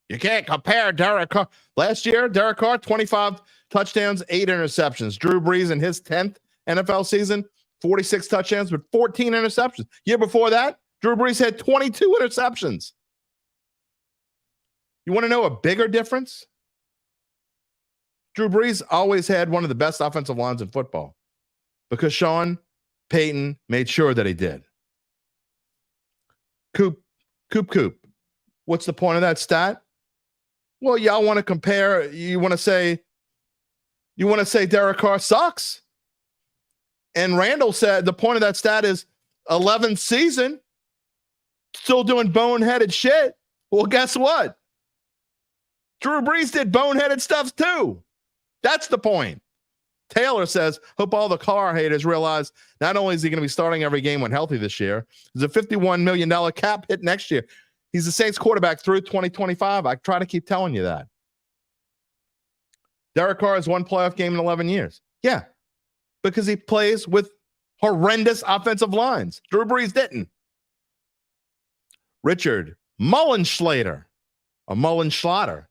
You can't compare Derek Carr. Last year, Derek Carr, 25 touchdowns, 8 interceptions. Drew Brees in his 10th NFL season, 46 touchdowns with 14 interceptions. Year before that, Drew Brees had 22 interceptions. You want to know a bigger difference? Drew Brees always had one of the best offensive lines in football because Sean Payton made sure that he did. Coop. What's the point of that stat? Well, y'all want to compare. You want to say Derek Carr sucks. And Randall said the point of that stat is 11th season, still doing boneheaded shit. Well, guess what? Drew Brees did boneheaded stuff too. That's the point. Taylor says, hope all the Carr haters realize not only is he going to be starting every game when healthy this year, there's a $51 million cap hit next year. He's the Saints quarterback through 2025. I try to keep telling you that. Derek Carr has one playoff game in 11 years. Yeah, because he plays with horrendous offensive lines. Drew Brees didn't. Richard Mullenschlater, a Mullenschlater.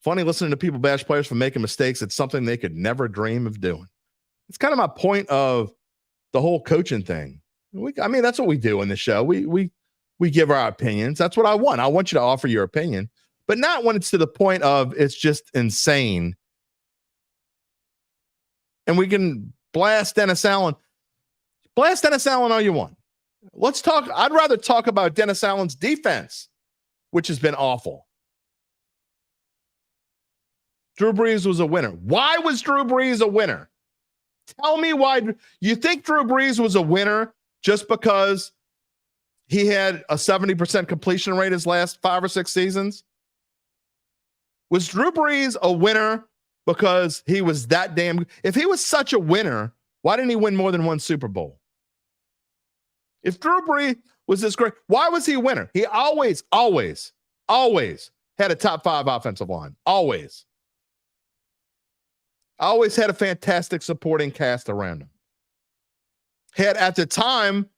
Funny listening to people bash players for making mistakes. It's something they could never dream of doing. It's kind of my point of the whole coaching thing. I mean, that's what we do in the show. We give our opinions. That's what I want. I want you to offer your opinion, but not when it's to the point of it's just insane. And we can blast Dennis Allen. Blast Dennis Allen all you want. Let's talk. I'd rather talk about Dennis Allen's defense, which has been awful. Drew Brees was a winner. Why was Drew Brees a winner? Tell me why. You think Drew Brees was a winner just because he had a 70% completion rate his last 5 or 6 seasons? Was Drew Brees a winner because he was that damn good? If he was such a winner, why didn't he win more than one Super Bowl? If Drew Brees was this great, why was he a winner? He always had a top 5 offensive line. Always had a fantastic supporting cast around him. Had, at the time,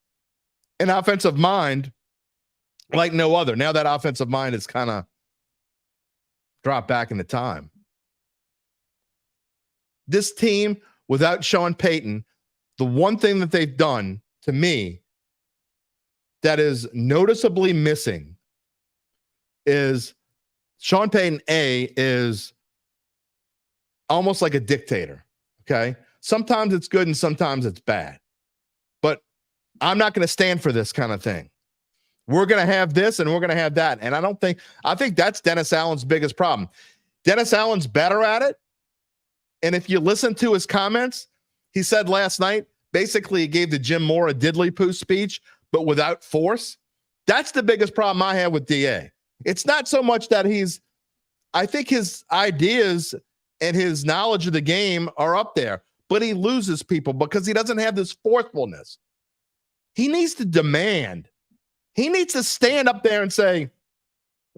an offensive mind like no other. Now that offensive mind has kind of dropped back in the time. This team, without Sean Payton, the one thing that they've done, to me, that is noticeably missing is Sean Payton, is almost like a dictator, okay? Sometimes it's good and sometimes it's bad. But I'm not going to stand for this kind of thing. We're going to have this and we're going to have that. And I think that's Dennis Allen's biggest problem. Dennis Allen's better at it. And if you listen to his comments, he said last night, basically he gave the Jim Moore a diddly-poo speech, but without force. That's the biggest problem I have with DA. It's not so much that I think his ideas and his knowledge of the game are up there, but he loses people because he doesn't have this forcefulness. He needs to demand. He needs to stand up there and say,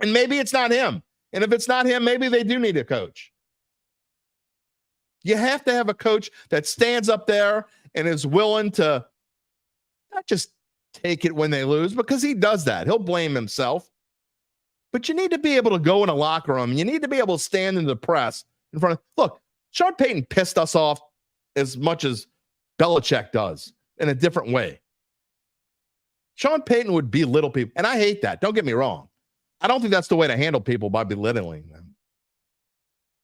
and maybe it's not him. And if it's not him, maybe they do need a coach. You have to have a coach that stands up there and is willing to not just take it when they lose, because he does that. He'll blame himself. But you need to be able to go in a locker room. You need to be able to stand in the press in front of, look, Sean Payton pissed us off as much as Belichick does in a different way. Sean Payton would belittle people, and I hate that. Don't get me wrong. I don't think that's the way to handle people, by belittling them.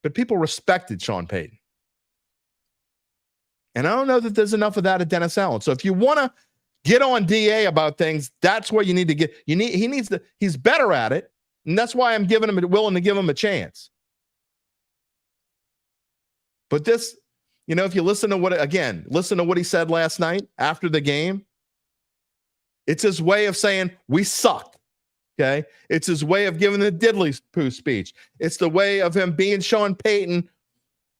But people respected Sean Payton. And I don't know that there's enough of that at Dennis Allen. So if you want to get on DA about things, that's where you need to get. He's better at it, and that's why I'm willing to give him a chance. But this, if you listen to what he said last night after the game, it's his way of saying we sucked. Okay, it's his way of giving the diddly-poo speech. It's the way of him being Sean Payton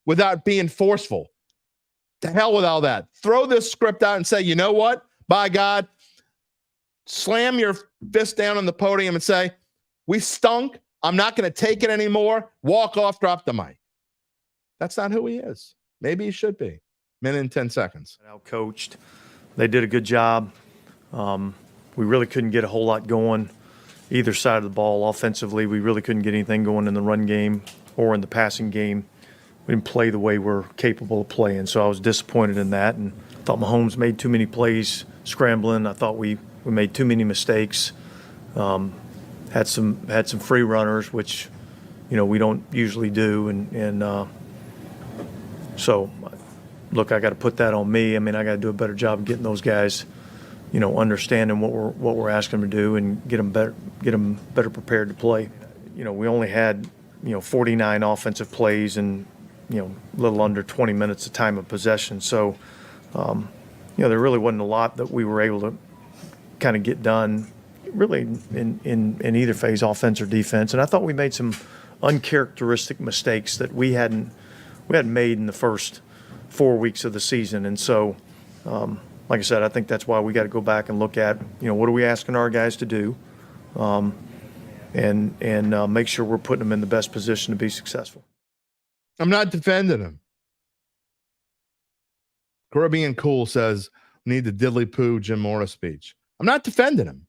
without being forceful. To hell with all that. Throw this script out and say, you know what? By God, slam your fist down on the podium and say, we stunk. I'm not going to take it anymore. Walk off, drop the mic. That's not who he is. Maybe he should be. Minute and 10 seconds. Out-coached. They did a good job. We really couldn't get a whole lot going either side of the ball. Offensively, we really couldn't get anything going in the run game or in the passing game. We didn't play the way we're capable of playing, so I was disappointed in that. And I thought Mahomes made too many plays scrambling. I thought we made too many mistakes. Had some free runners, which we don't usually do. And so, look, I got to put that on me. I mean, I got to do a better job of getting those guys, understanding what we're asking them to do and get them better prepared to play. We only had 49 offensive plays and a little under 20 minutes of time of possession. So, there really wasn't a lot that we were able to kind of get done really in either phase, offense or defense. And I thought we made some uncharacteristic mistakes that we hadn't made in the first 4 weeks of the season. And so, like I said, I think that's why we got to go back and look at, what are we asking our guys to do, and make sure we're putting them in the best position to be successful. I'm not defending him. Caribbean Cool says, need the diddly poo Jim Morris speech. I'm not defending him.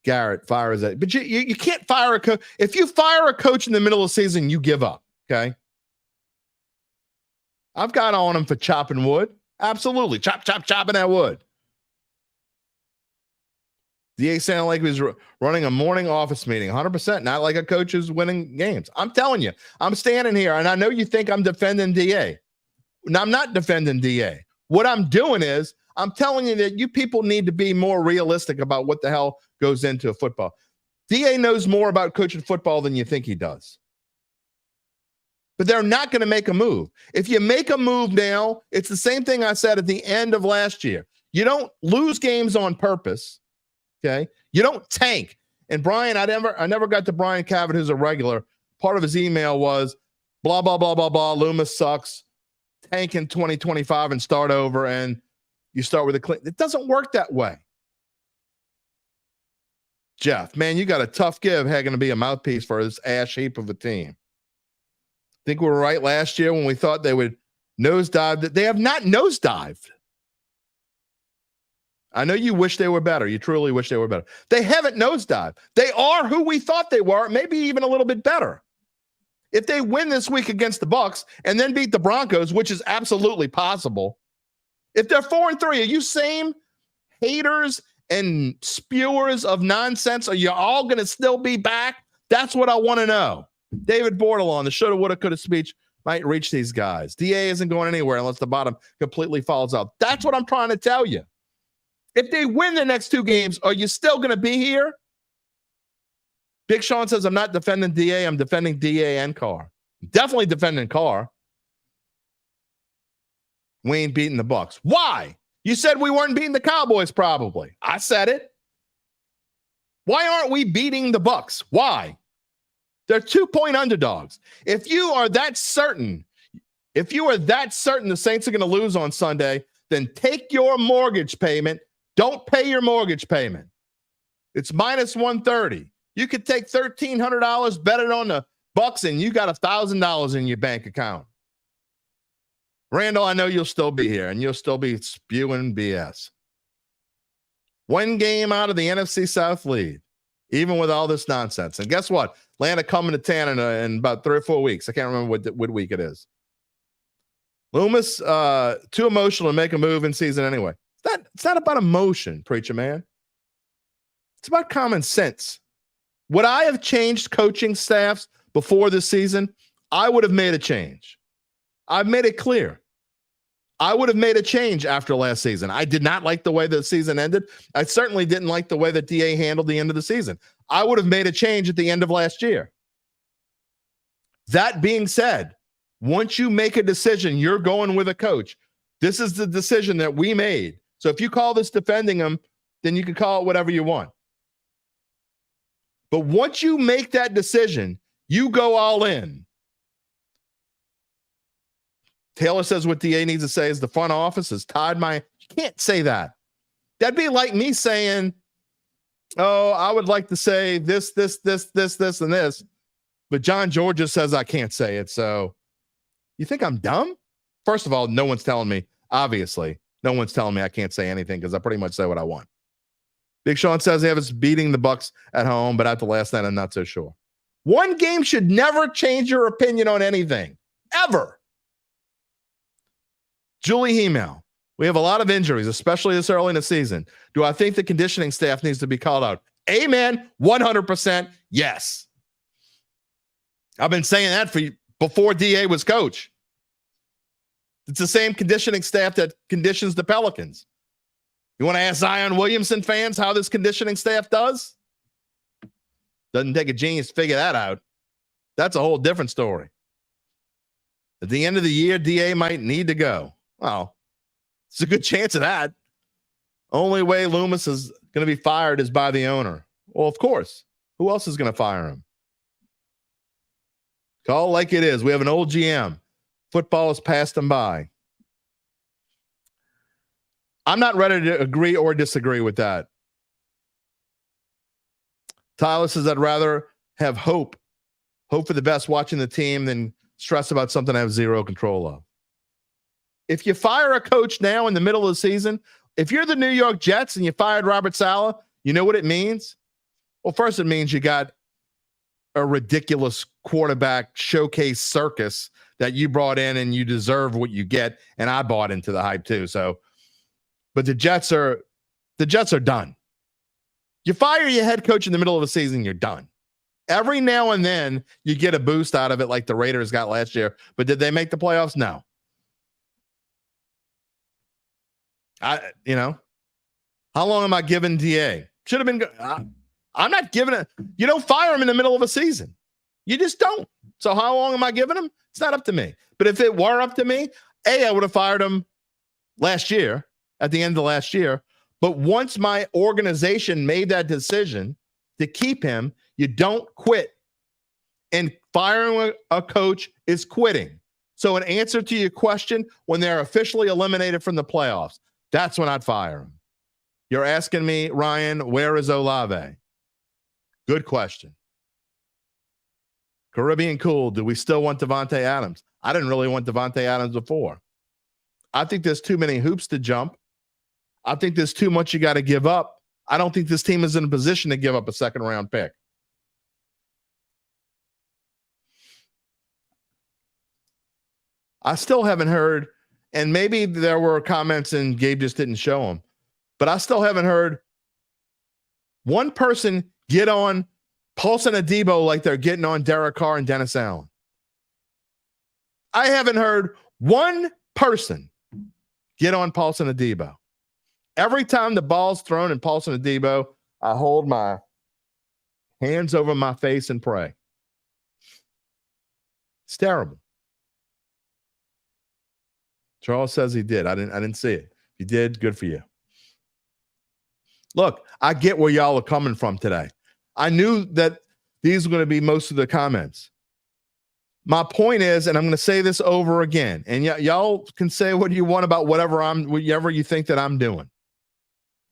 Garrett fires that. But you can't fire a coach. If you fire a coach in the middle of the season, you give up, okay? I've got on him for chopping wood. Absolutely. Chopping that wood. DA sounded like he was running a morning office meeting, 100%, not like a coach who's winning games. I'm telling you, I'm standing here, and I know you think I'm defending DA. No, I'm not defending DA. What I'm doing is I'm telling you that you people need to be more realistic about what the hell goes into football. DA knows more about coaching football than you think he does. But they're not going to make a move. If you make a move now, it's the same thing I said at the end of last year. You don't lose games on purpose. Okay. You don't tank. And Brian, I never got to Brian Cavett, who's a regular. Part of his email was blah, blah, blah, blah, blah. Loomis sucks. Tank in 2025 and start over. And you start with a clean. It doesn't work that way. Jeff, man, you got a tough give having to be a mouthpiece for this ash heap of a team. Think we were right last year when we thought they would nosedive. They have not nosedived. I know you wish they were better. You truly wish they were better. They haven't nosedived. They are who we thought they were, maybe even a little bit better. If they win this week against the Bucs and then beat the Broncos, which is absolutely possible, if they're 4-3, are you same haters and spewers of nonsense? Are you all going to still be back? That's what I want to know. David Bordelon, the shoulda, woulda, coulda speech might reach these guys. DA isn't going anywhere unless the bottom completely falls out. That's what I'm trying to tell you. If they win the next 2 games, are you still going to be here? Big Sean says, I'm not defending DA. I'm defending DA and Carr. Definitely defending Carr. We ain't beating the Bucs. Why? You said we weren't beating the Cowboys, probably. I said it. Why aren't we beating the Bucs? Why? They're 2-point underdogs. If you are that certain the Saints are going to lose on Sunday, then take your mortgage payment. Don't pay your mortgage payment. It's minus 130. You could take $1,300, bet it on the Bucs, and you got $1,000 in your bank account. Randall, I know you'll still be here, and you'll still be spewing BS. 1 game out of the NFC South lead, even with all this nonsense. And guess what? Atlanta coming to town in about 3 or 4 weeks. I can't remember what week it is. Loomis, too emotional to make a move in season anyway. It's not about emotion, preacher man. It's about common sense. Would I have changed coaching staffs before this season? I would have made a change. I've made it clear. I would have made a change after last season. I did not like the way the season ended. I certainly didn't like the way that DA handled the end of the season. I would have made a change at the end of last year. That being said, once you make a decision, you're going with a coach. This is the decision that we made. So if you call this defending him, then you can call it whatever you want. But once you make that decision, you go all in. Taylor says what DA needs to say is the front office has tied my... You can't say that. That'd be like me saying, oh, I would like to say this, and this. But John Georgia says I can't say it. So you think I'm dumb? First of all, no one's telling me, obviously, no one's telling me I can't say anything because I pretty much say what I want. Big Sean says they have us beating the Bucs at home, but after last night, I'm not so sure. 1 game should never change your opinion on anything, ever. Julie Hemel, we have a lot of injuries, especially this early in the season. Do I think the conditioning staff needs to be called out? Amen. 100% yes. I've been saying that before DA was coach. It's the same conditioning staff that conditions the Pelicans. You want to ask Zion Williamson fans how this conditioning staff does? Doesn't take a genius to figure that out. That's a whole different story. At the end of the year, DA might need to go. Well, it's a good chance of that. Only way Loomis is going to be fired is by the owner. Well, of course. Who else is going to fire him? Call like it is. We have an old GM. Football has passed him by. I'm not ready to agree or disagree with that. Tyler says, I'd rather have hope for the best watching the team than stress about something I have zero control of. If you fire a coach now in the middle of the season, if you're the New York Jets and you fired Robert Saleh, you know what it means? Well, first it means you got a ridiculous quarterback showcase circus that you brought in and you deserve what you get. And I bought into the hype too. So, but the Jets are done. You fire your head coach in the middle of a season, you're done. Every now and then you get a boost out of it like the Raiders got last year. But did they make the playoffs? No. How long am I giving DA? Should have been. I'm not giving it. You don't fire him in the middle of a season. You just don't. So how long am I giving him? It's not up to me. But if it were up to me, I would have fired him last year, at the end of last year. But once my organization made that decision to keep him, you don't quit. And firing a coach is quitting. So in answer to your question, when they're officially eliminated from the playoffs, that's when I'd fire him. You're asking me, Ryan, where is Olave? Good question. Caribbean Cool, do we still want Devontae Adams? I didn't really want Devontae Adams before. I think there's too many hoops to jump. I think there's too much you got to give up. I don't think this team is in a position to give up a second-round pick. I still haven't heard, and maybe there were comments and Gabe just didn't show them, but I still haven't heard one person get on Paulson Adebo like they're getting on Derek Carr and Dennis Allen. I haven't heard one person get on Paulson Adebo. Every time the ball's thrown in Paulson Adebo, I hold my hands over my face and pray. It's terrible. Charles says he did. I didn't see it. If you did, good for you. Look, I get where y'all are coming from today. I knew that these were going to be most of the comments. My point is, and I'm going to say this over again, and y'all can say what you want about whatever you think that I'm doing.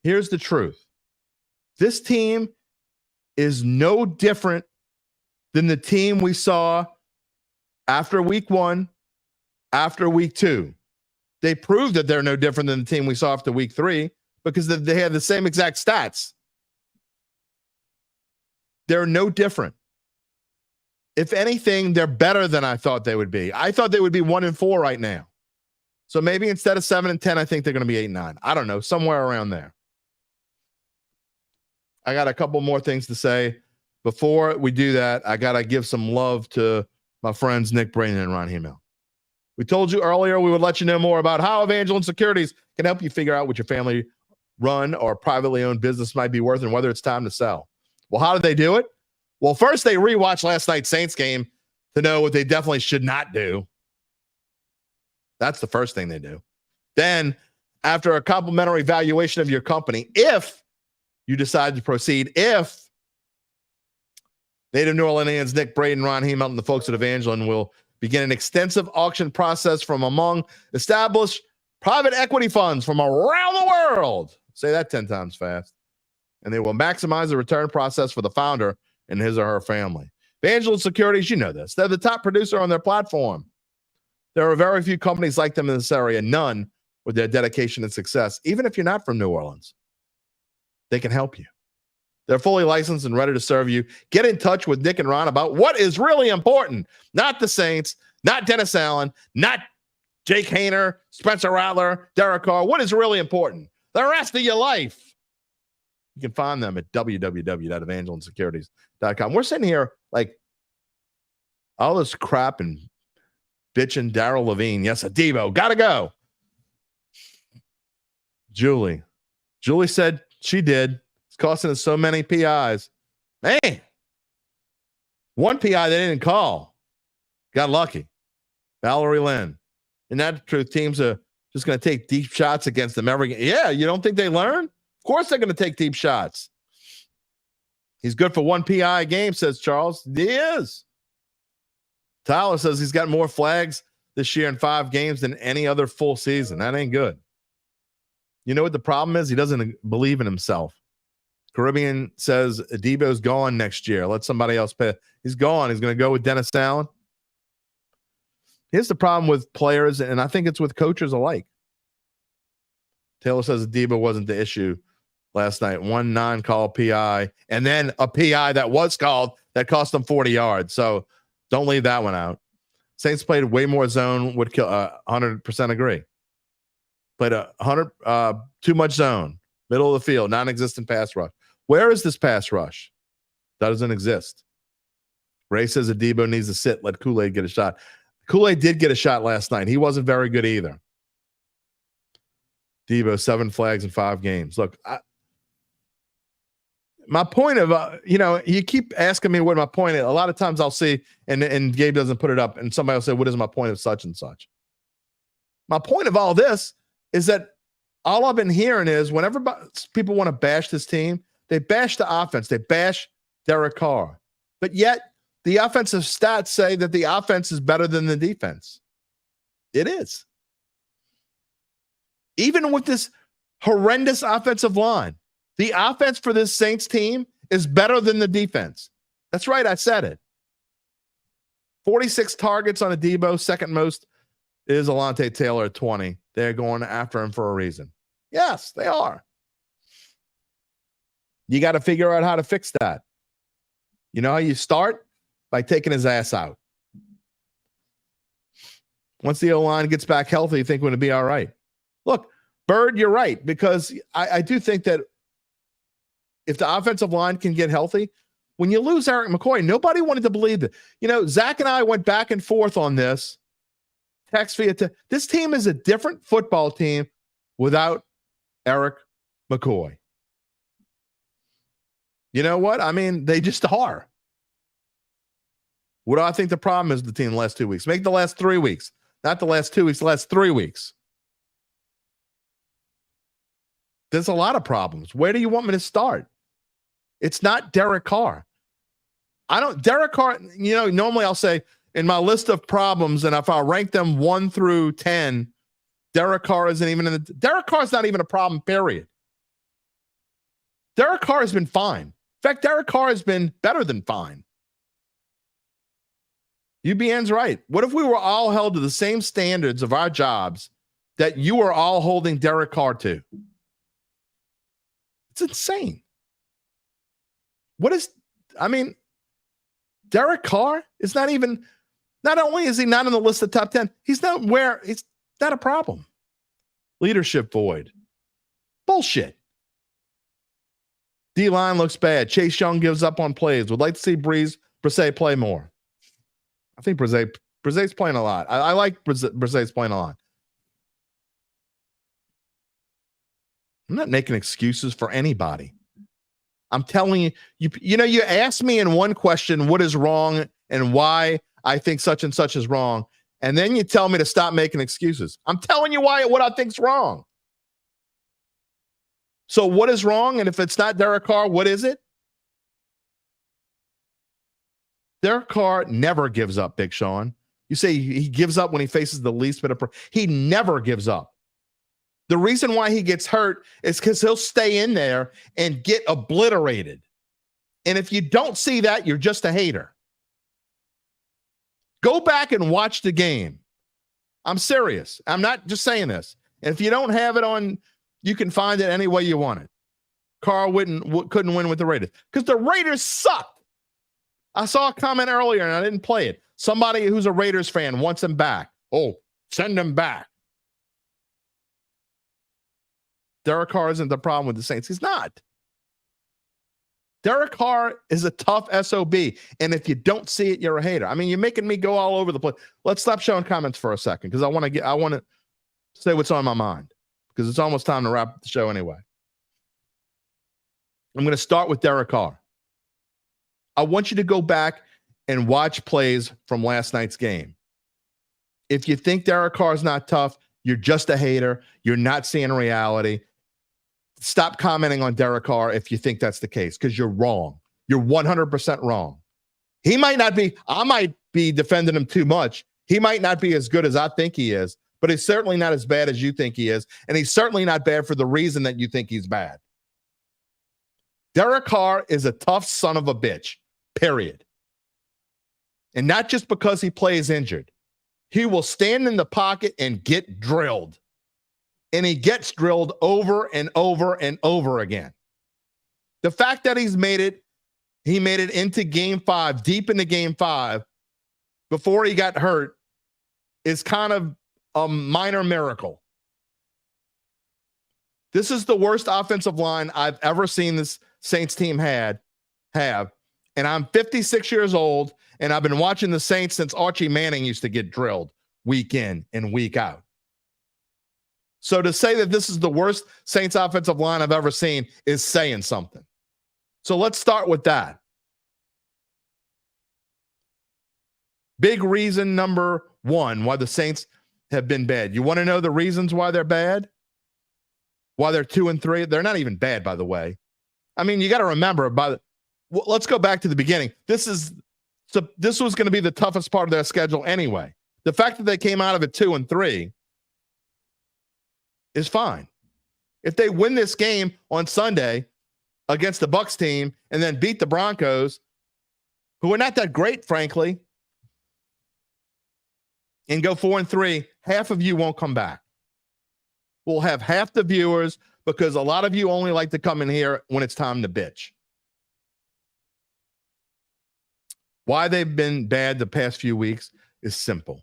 Here's the truth. This team is no different than the team we saw after week 1, after week 2. They proved that they're no different than the team we saw after week 3 because they had the same exact stats. They're no different. If anything, they're better than I thought they would be. I thought they would be 1-4 right now. So maybe instead of 7-10, I think they're going to be 8-9. I don't know, somewhere around there. I got a couple more things to say. Before we do that, I got to give some love to my friends Nick Braden and Ron Hemel. We told you earlier we would let you know more about how Evangeline Securities can help you figure out what your family-run or privately owned business might be worth and whether it's time to sell. Well, how did they do it? Well, first they rewatched last night's Saints game to know what they definitely should not do. That's the first thing they do. Then, after a complimentary valuation of your company, if you decide to proceed, if Native New Orleanians Nick Braden, Ron Hemel, and the folks at Evangeline will begin an extensive auction process from among established private equity funds from around the world. Say that 10 times fast. And they will maximize the return process for the founder and his or her family. Evangeline Securities, you know this. They're the top producer on their platform. There are very few companies like them in this area, none with their dedication and success. Even if you're not from New Orleans, they can help you. They're fully licensed and ready to serve you. Get in touch with Nick and Ron about what is really important. Not the Saints, not Dennis Allen, not Jake Haener, Spencer Rattler, Derek Carr. What is really important? The rest of your life. You can find them at www.evangelinesecurities.com. We're sitting here like all this crap and bitching Darrell Levine. Yes, Adebo, gotta go. Julie said she did. It's costing us so many PIs. Man, one PI they didn't call. Got lucky. Valerie Lynn. And that's the truth. Teams are just going to take deep shots against them every game. Yeah, you don't think they learn? Of course they're going to take deep shots. He's good for one PI a game, says Charles. He is. Tyler says he's got more flags this year in 5 games than any other full season. That ain't good. You know what the problem is? He doesn't believe in himself. Caribbean says Debo's gone next year. Let somebody else pay. He's gone. He's going to go with Dennis Allen. Here's the problem with players, and I think it's with coaches alike. Taylor says Debo wasn't the issue last night. 1 non-call PI, and then a PI that was called that cost them 40 yards. So don't leave that one out. Saints played way more zone. Would kill 100% agree. Played 100 too much zone, middle of the field, non-existent pass rush. Where is this pass rush? Doesn't exist. Ray says that Debo needs to sit. Let Kool-Aid get a shot. Kool-Aid did get a shot last night. He wasn't very good either. Debo, 7 flags in 5 games. Look, my point of, you keep asking me what my point is. A lot of times I'll see, and Gabe doesn't put it up, and somebody will say, what is my point of such and such? My point of all this is that all I've been hearing is whenever people want to bash this team, they bash the offense. They bash Derek Carr. But yet, the offensive stats say that the offense is better than the defense. It is. Even with this horrendous offensive line, the offense for this Saints team is better than the defense. That's right, I said it. 46 targets on a Debo. Second most is Alontae Taylor at 20. They're going after him for a reason. Yes, they are. You got to figure out how to fix that. You know how you start? By taking his ass out. Once the O-line gets back healthy, you think we're going to be all right. Look, Bird, you're right, because I do think that if the offensive line can get healthy, when you lose Eric McCoy, nobody wanted to believe it. Zach and I went back and forth on this. Text via this team is a different football team without Eric McCoy. You know what? I mean, they just are. What do I think the problem is with the team the last 2 weeks? Make the last 3 weeks. Not the last 2 weeks, the last 3 weeks. There's a lot of problems. Where do you want me to start? It's not Derek Carr. Derek Carr, normally I'll say in my list of problems, and if I rank them 1 through 10, Derek Carr isn't even Derek Carr is not even a problem, period. Derek Carr has been fine. In fact, Derek Carr has been better than fine. UBN's right. What if we were all held to the same standards of our jobs that you are all holding Derek Carr to? It's insane. Derek Carr is not only is he not on the list of top 10, he's not a problem. Leadership void. Bullshit. D-line looks bad. Chase Young gives up on plays. Would like to see Brisset play more. I think Brisset's playing a lot. I like Brisset's playing a lot. I'm not making excuses for anybody. I'm telling you, you asked me in one question what is wrong and why I think such and such is wrong, and then you tell me to stop making excuses. I'm telling you what I think's wrong. So what is wrong? And if it's not Derek Carr, what is it? Derek Carr never gives up, Big Sean. You say he gives up when he faces the least bit of he never gives up. The reason why he gets hurt is because he'll stay in there and get obliterated. And if you don't see that, you're just a hater. Go back and watch the game. I'm serious. I'm not just saying this. And if you don't have it on, you can find it any way you want it. Carr couldn't win with the Raiders because the Raiders sucked. I saw a comment earlier and I didn't play it. Somebody who's a Raiders fan wants him back. Oh, send him back. Derek Carr isn't the problem with the Saints. He's not. Derek Carr is a tough SOB. And if you don't see it, you're a hater. I mean, you're making me go all over the place. Let's stop showing comments for a second because I want to say what's on my mind because it's almost time to wrap up the show anyway. I'm going to start with Derek Carr. I want you to go back and watch plays from last night's game. If you think Derek Carr is not tough, you're just a hater. You're not seeing reality. Stop commenting on Derek Carr if you think that's the case because you're wrong. You're 100% wrong. He might not be. I might be defending him too much. He might not be as good as I think he is, but he's certainly not as bad as you think he is. And he's certainly not bad for the reason that you think he's bad. Derek Carr is a tough son of a bitch, period. And not just because he plays injured. He will stand in the pocket and get drilled. And he gets drilled over and over and over again. The fact that he made it into game 5, deep into game 5, before he got hurt, is kind of a minor miracle. This is the worst offensive line I've ever seen this Saints team have. And I'm 56 years old, and I've been watching the Saints since Archie Manning used to get drilled week in and week out. So to say that this is the worst Saints offensive line I've ever seen is saying something. So let's start with that. Big reason number 1 why the Saints have been bad. You want to know the reasons why they're bad? Why they're 2-3? They're not even bad, by the way. I mean, you got to remember, let's go back to the beginning. This was going to be the toughest part of their schedule anyway. The fact that they came out of it 2-3 is fine. If they win this game on Sunday against the Bucs team and then beat the Broncos, who are not that great, frankly, and go 4-3, half of you won't come back. We'll have half the viewers because a lot of you only like to come in here when it's time to bitch. Why they've been bad the past few weeks is simple.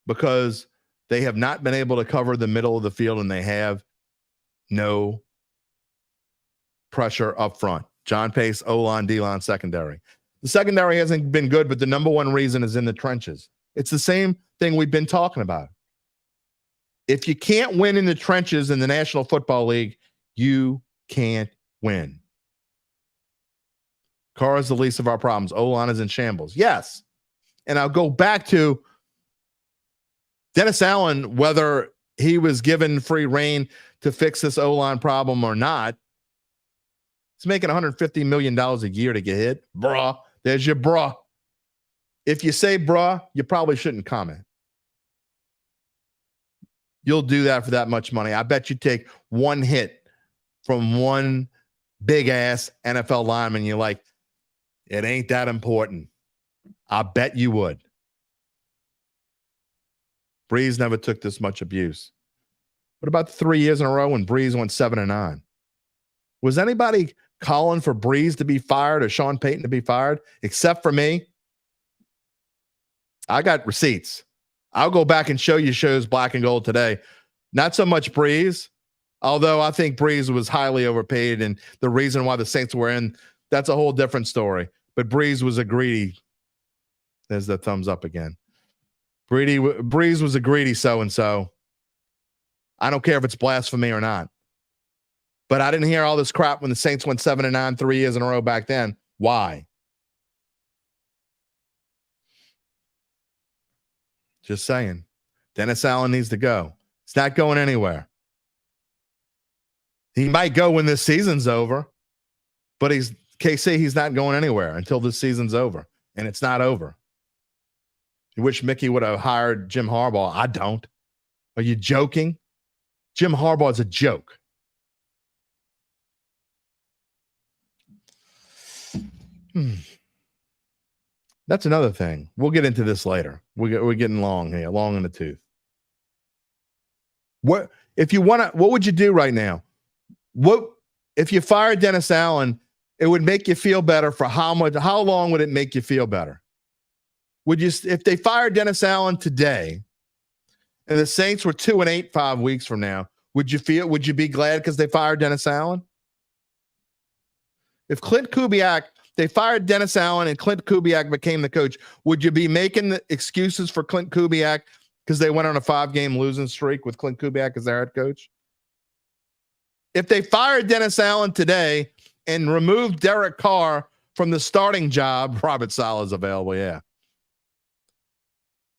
Because they have not been able to cover the middle of the field and they have no pressure up front. John Pace, O-line, D-line, secondary. The secondary hasn't been good, but the number one reason is in the trenches. It's the same thing we've been talking about. If you can't win in the trenches in the National Football League, you can't win. Carr is the least of our problems. O-line is in shambles. Yes. And I'll go back to Dennis Allen, whether he was given free rein to fix this O-line problem or not. He's making $150 million a year to get hit. Bruh. There's your bruh. If you say bruh, you probably shouldn't comment. You'll do that for that much money. I bet you take one hit from one big-ass NFL lineman, you're like, it ain't that important. I bet you would. Breeze never took this much abuse. What about 3 years in a row when Breeze went 7-9? Was anybody calling for Breeze to be fired or Sean Payton to be fired except for me? I got receipts. I'll go back and show you shows black and gold today. Not so much Breeze, although I think Breeze was highly overpaid, and the reason why the Saints were in, that's a whole different story. But Breeze was a greedy. There's the thumbs up again. Breeze was a greedy so-and-so. I don't care if it's blasphemy or not. But I didn't hear all this crap when the Saints went 7-9 3 years in a row back then. Why? Just saying. Dennis Allen needs to go. It's not going anywhere. He might go when this season's over, but he's not going anywhere until this season's over, and it's not over. You wish Mickey would have hired Jim Harbaugh. I don't. Are you joking? Jim Harbaugh is a joke. That's another thing. We'll get into this later. We're getting long here, long in the tooth. What if you want to? What would you do right now? What if you fired Dennis Allen? It would make you feel better for how much? How long would it make you feel better? Would you, if they fired Dennis Allen today, and the Saints were 2-8 5 weeks from now? Would you be glad because they fired Dennis Allen? If Clint Kubiak, they fired Dennis Allen and Clint Kubiak became the coach, would you be making the excuses for Clint Kubiak because they went on a 5-game losing streak with Clint Kubiak as their head coach? If they fired Dennis Allen today and removed Derek Carr from the starting job, Robert Saleh is available, yeah.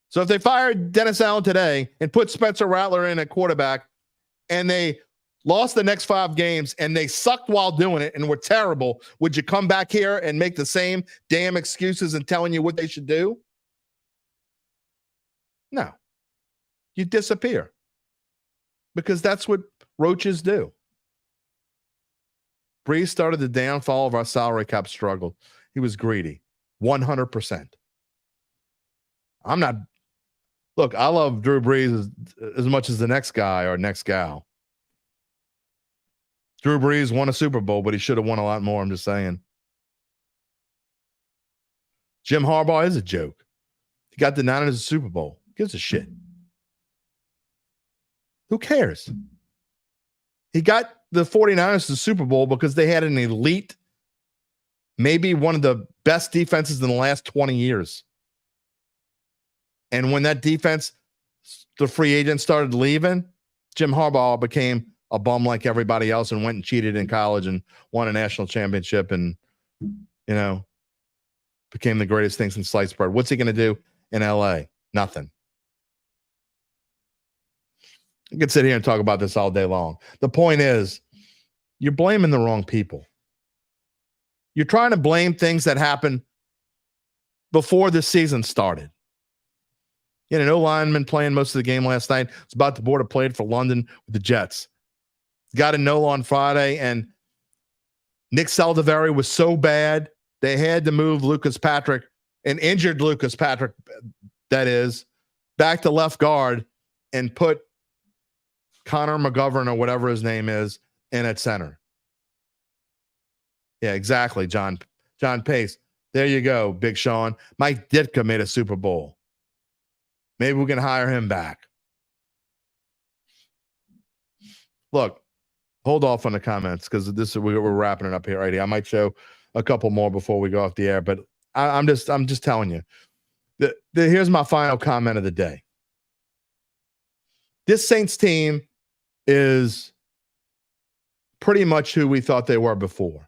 So if they fired Dennis Allen today and put Spencer Rattler in at quarterback and they lost the next 5 games, and they sucked while doing it and were terrible, would you come back here and make the same damn excuses and telling you what they should do? No. You disappear. Because that's what roaches do. Breeze started the downfall of our salary cap struggle. He was greedy. 100%. I'm not. Look, I love Drew Brees as much as the next guy or next gal. Drew Brees won a Super Bowl, but he should have won a lot more. I'm just saying. Jim Harbaugh is a joke. He got the Niners a Super Bowl. Who gives a shit? Who cares? He got the 49ers to the Super Bowl because they had an elite, maybe one of the best defenses in the last 20 years. And when that defense, the free agents started leaving, Jim Harbaugh became a bum like everybody else and went and cheated in college and won a national championship and, became the greatest thing since sliced bread. What's he going to do in LA? Nothing. You could sit here and talk about this all day long. The point is, you're blaming the wrong people. You're trying to blame things that happened before the season started. You had an O-lineman playing most of the game last night. It's about the board of played for London with the Jets. Got a no on Friday, and Nick Saldiveri was so bad, they had to move Lucas Patrick, an injured Lucas Patrick, that is, back to left guard and put Connor McGovern or whatever his name is in at center. Yeah, exactly, John Pace. There you go, Big Sean. Mike Ditka made a Super Bowl. Maybe we can hire him back. Look, hold off on the comments because we're wrapping it up here already. I might show a couple more before we go off the air, but I'm just telling you. Here's my final comment of the day. This Saints team is pretty much who we thought they were before.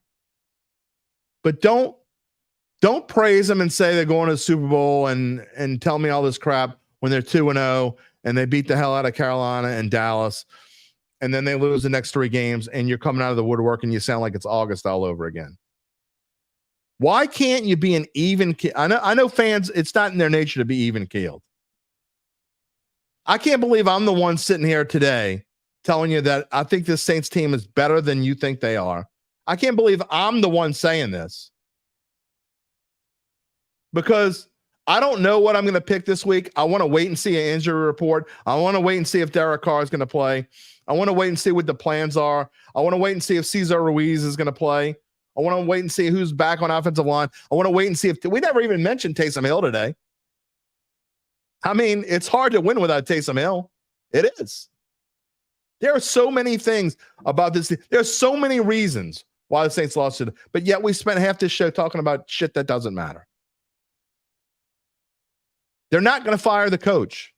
But don't praise them and say they're going to the Super Bowl and tell me all this crap when they're 2-0 and they beat the hell out of Carolina and Dallas, and then they lose the next 3 games and you're coming out of the woodwork and you sound like it's August all over again. Why can't you be an even? I know fans, it's not in their nature to be even keeled. I can't believe I'm the one sitting here today telling you that I think this Saints team is better than you think they are. I can't believe I'm the one saying this because I don't know what I'm going to pick this week. I want to wait and see an injury report. I want to wait and see if Derek Carr is going to play. I want to wait and see what the plans are. I want to wait and see if Cesar Ruiz is going to play. I want to wait and see who's back on offensive line. I want to wait and see if we never even mentioned Taysom Hill today. I mean, it's hard to win without Taysom Hill. It is. There are so many things about this. There's so many reasons why the Saints lost it, but yet we spent half this show talking about shit that doesn't matter. They're not going to fire the coach.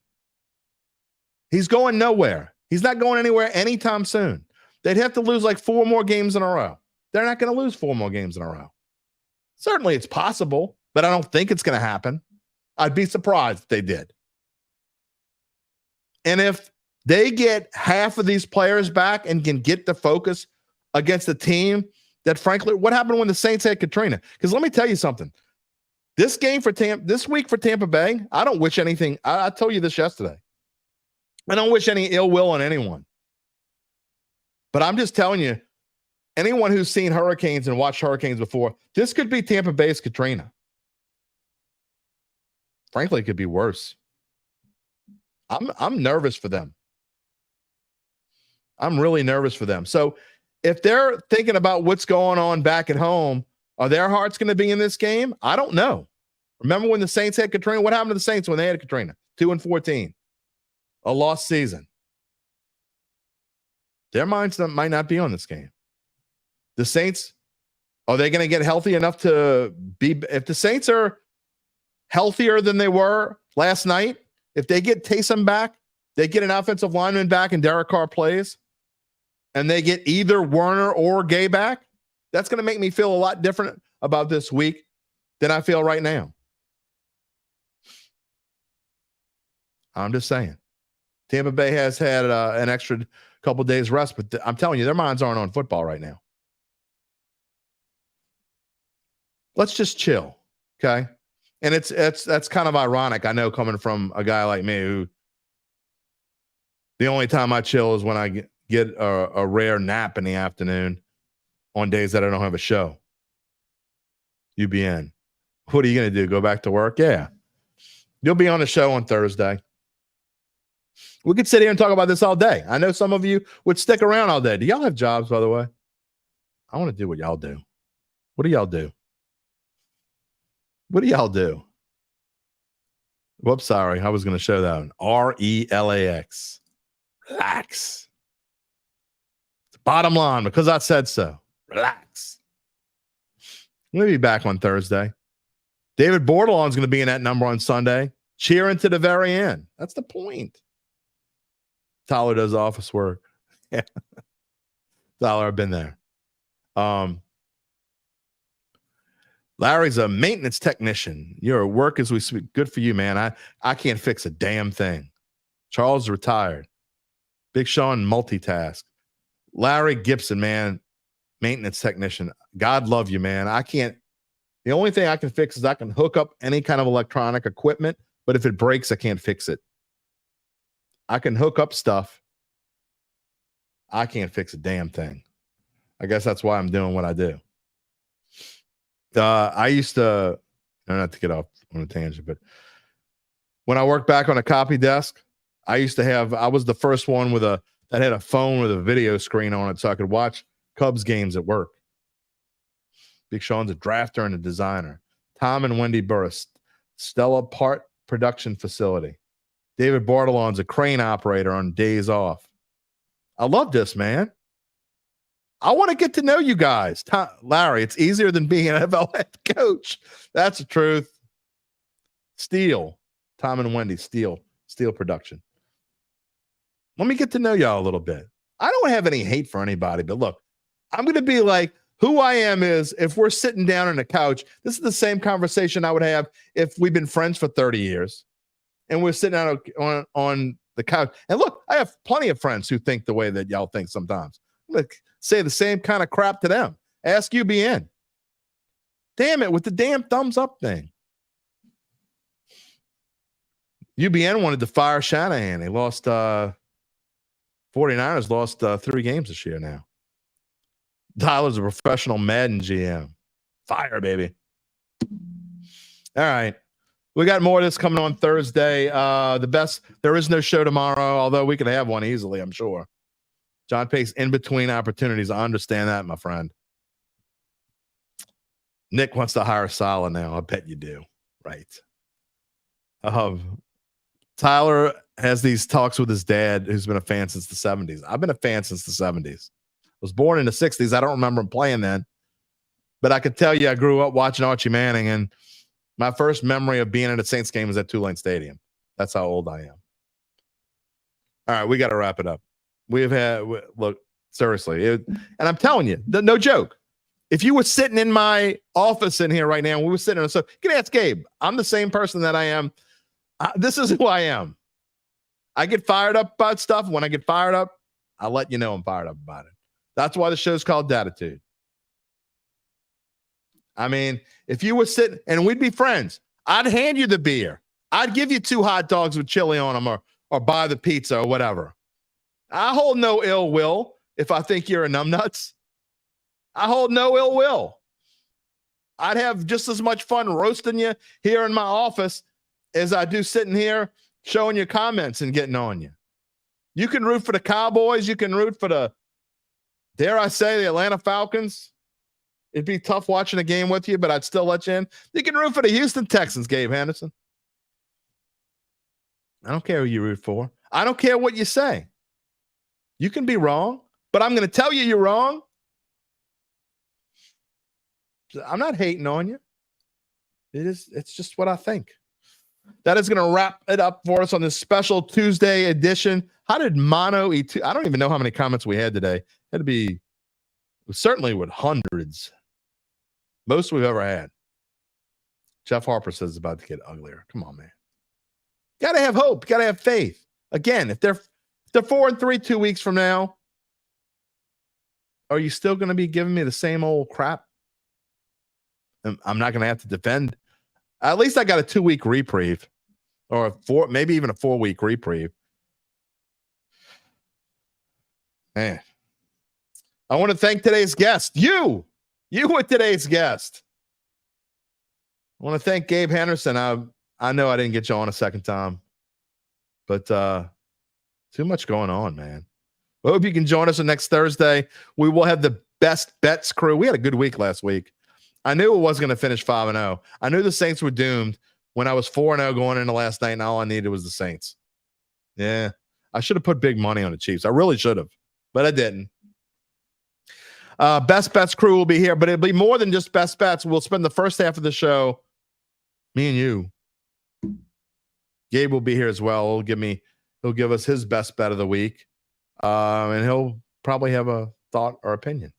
He's going nowhere. He's not going anywhere anytime soon. They'd have to lose like 4 more games in a row. They're not going to lose 4 more games in a row. Certainly it's possible, but I don't think it's going to happen. I'd be surprised if they did. And if they get half of these players back and can get the focus against a team that, frankly, what happened when the Saints had Katrina? Because let me tell you something. This week for Tampa Bay, I don't wish anything. I told you this yesterday. I don't wish any ill will on anyone. But I'm just telling you, anyone who's seen hurricanes and watched hurricanes before, this could be Tampa Bay's Katrina. Frankly, it could be worse. I'm nervous for them. I'm really nervous for them. So if they're thinking about what's going on back at home, are their hearts going to be in this game? I don't know. Remember when the Saints had Katrina? What happened to the Saints when they had Katrina? 2-14. A lost season. Their minds might not be on this game. The Saints, are they going to get healthy enough to be? If the Saints are healthier than they were last night, if they get Taysom back, they get an offensive lineman back and Derek Carr plays, and they get either Werner or Gabe back, that's going to make me feel a lot different about this week than I feel right now. I'm just saying. Tampa Bay has had an extra couple days rest. But I'm telling you, their minds aren't on football right now. Let's just chill, okay? And that's kind of ironic, I know, coming from a guy like me who the only time I chill is when I get a rare nap in the afternoon on days that I don't have a show. UBN. What are you going to do? Go back to work? Yeah. You'll be on the show on Thursday. We could sit here and talk about this all day. I know some of you would stick around all day. Do y'all have jobs, by the way? I want to do what y'all do. What do y'all do? What do y'all do? Whoops, sorry. I was going to show that one. RELAX. Relax. It's the bottom line because I said so. Relax. I'm going to be back on Thursday. David Bordelon's going to be in that number on Sunday, cheering to the very end. That's the point. Tyler does office work. Yeah. Tyler, I've been there. Larry's a maintenance technician. You're at work as we speak. Good for you, man. I can't fix a damn thing. Charles is retired. Big Sean multitask. Larry Gibson, man, maintenance technician. God love you, man. I can't. The only thing I can fix is I can hook up any kind of electronic equipment, but if it breaks, I can't fix it. I can hook up stuff. I can't fix a damn thing. I guess that's why I'm doing what I do. I used to, not to get off on a tangent, but when I worked back on a copy desk, I was the first one that had a phone with a video screen on it so I could watch Cubs games at work. Big Sean's a drafter and a designer. Tom and Wendy Burris, Stella Part Production Facility. David Bartolon's a crane operator on days off. I love this, man. I want to get to know you guys. Larry, it's easier than being an NFL head coach. That's the truth. Steel. Tom and Wendy, Steel Production. Let me get to know y'all a little bit. I don't have any hate for anybody, but look, I'm going to be like, who I am is if we're sitting down on a couch, this is the same conversation I would have if we've been friends for 30 years and we're sitting out on the couch. And look, I have plenty of friends who think the way that y'all think sometimes. Look, say the same kind of crap to them. Ask UBN. Damn it, with the damn thumbs up thing. UBN wanted to fire Shanahan. They lost 49ers lost 3 games this year now. Tyler's a professional Madden GM. Fire, baby. All right. We got more of this coming on Thursday. There is no show tomorrow, although we could have one easily, I'm sure. John Pace in between opportunities. I understand that, my friend. Nick wants to hire Salah now. I bet you do. Right. Tyler has these talks with his dad, who's been a fan since the 70s. I've been a fan since the 70s. Was born in the 60s. I don't remember him playing then. But I could tell you I grew up watching Archie Manning, and my first memory of being at a Saints game was at Tulane Stadium. That's how old I am. All right, we got to wrap it up. Look, seriously. And I'm telling you, no joke. If you were sitting in my office in here right now, and we were sitting so you can ask Gabe. I'm the same person that I am. This is who I am. I get fired up about stuff. When I get fired up, I'll let you know I'm fired up about it. That's why the show's called Dattitude. I mean, if you were sitting and we'd be friends, I'd hand you the beer. I'd give you 2 hot dogs with chili on them or buy the pizza or whatever. I hold no ill will if I think you're a numbnuts. I hold no ill will. I'd have just as much fun roasting you here in my office as I do sitting here showing you comments and getting on you. You can root for the Cowboys. You can root for dare I say, the Atlanta Falcons. It'd be tough watching a game with you, but I'd still let you in. You can root for the Houston Texans, Gabe Henderson. I don't care who you root for. I don't care what you say. You can be wrong, but I'm going to tell you you're wrong. I'm not hating on you. It's just what I think. That is going to wrap it up for us on this special Tuesday edition. How did Mano E Tuesday? I don't even know how many comments we had today. It had to be certainly with hundreds. Most we've ever had. Jeff Harper says it's about to get uglier. Come on, man. Got to have hope. Got to have faith. Again, if they're They're 4-3 2 weeks from now. Are you still going to be giving me the same old crap? I'm not going to have to defend. At least I got a 2-week reprieve, or maybe even a 4-week reprieve. Man, I want to thank today's guest. You were today's guest. I want to thank Gabe Henderson. I know I didn't get you on a second time, but too much going on, man. I hope you can join us next Thursday. We will have the best bets crew. We had a good week last week. I knew it wasn't going to finish 5-0. I knew the Saints were doomed when I was 4-0 going into last night, and all I needed was the Saints. Yeah, I should have put big money on the Chiefs. I really should have, but I didn't. Best Bets crew will be here, but it'll be more than just Best Bets. We'll spend the first half of the show, me and you. Gabe will be here as well. He'll give us his best bet of the week. And he'll probably have a thought or opinion.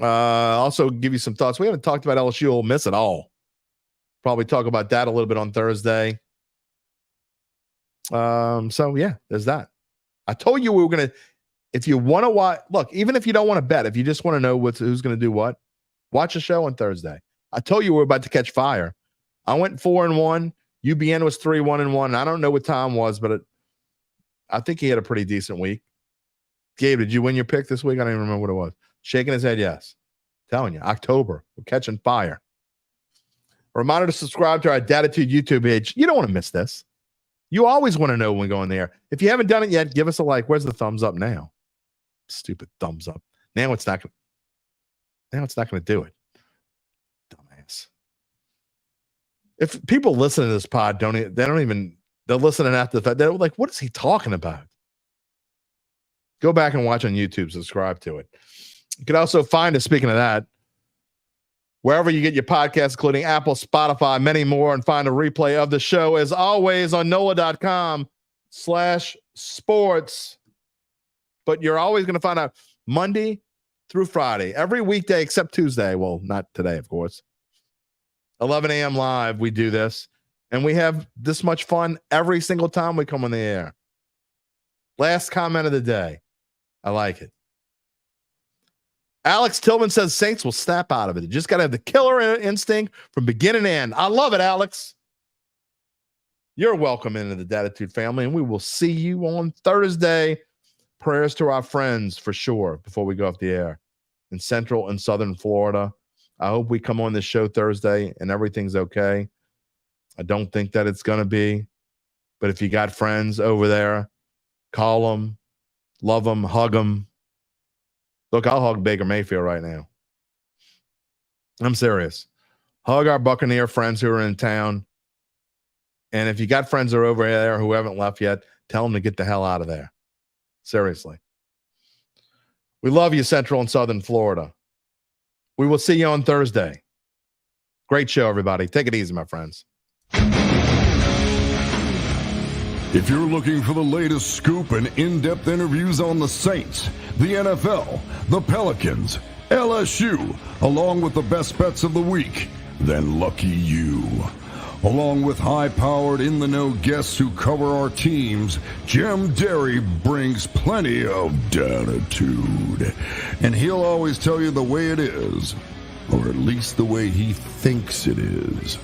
Also give you some thoughts. We haven't talked about LSU Ole Miss at all. Probably talk about that a little bit on Thursday. So yeah, there's that. I told you we were going to, if you want to watch, look, even if you don't want to bet, if you just want to know who's going to do what, watch a show on Thursday. I told you we were about to catch fire. I went 4-1. UBN was 3-1-1. And I don't know what Tom was, but I think he had a pretty decent week. Gabe, did you win your pick this week? I don't even remember what it was. Shaking his head, yes. Telling you, October, we're catching fire. A reminder to subscribe to our Dattitude YouTube page. You don't want to miss this. You always want to know when we go in there. If you haven't done it yet, give us a like. Where's the thumbs up now? Stupid thumbs up. Now it's not going to do it. Dumbass. If people listen to this pod, they're listening after the fact. They're like, what is he talking about? Go back and watch on YouTube. Subscribe to it. You can also find us, speaking of that, wherever you get your podcasts, including Apple, Spotify, many more, and find a replay of the show, as always, on NOLA.com/sports. But you're always going to find out Monday through Friday, every weekday except Tuesday. Well, not today, of course. 11 a.m. live, we do this. And we have this much fun every single time we come on the air. Last comment of the day. I like it. Alex Tillman says Saints will snap out of it. You just got to have the killer instinct from beginning to end. I love it, Alex. You're welcome into the Dattitude family, and we will see you on Thursday. Prayers to our friends for sure before we go off the air in Central and Southern Florida. I hope we come on this show Thursday and everything's okay. I don't think that it's going to be, but if you got friends over there, call them, love them, hug them. Look, I'll hug Baker Mayfield right now. I'm serious. Hug our Buccaneer friends who are in town. And if you got friends that are over there who haven't left yet, tell them to get the hell out of there. Seriously. We love you, Central and Southern Florida. We will see you on Thursday. Great show, everybody. Take it easy, my friends. If you're looking for the latest scoop and in-depth interviews on the Saints, the NFL, the Pelicans, LSU, along with the best bets of the week, then lucky you. Along with high-powered, in-the-know guests who cover our teams, Jim Derry brings plenty of Dattitude. And he'll always tell you the way it is, or at least the way he thinks it is.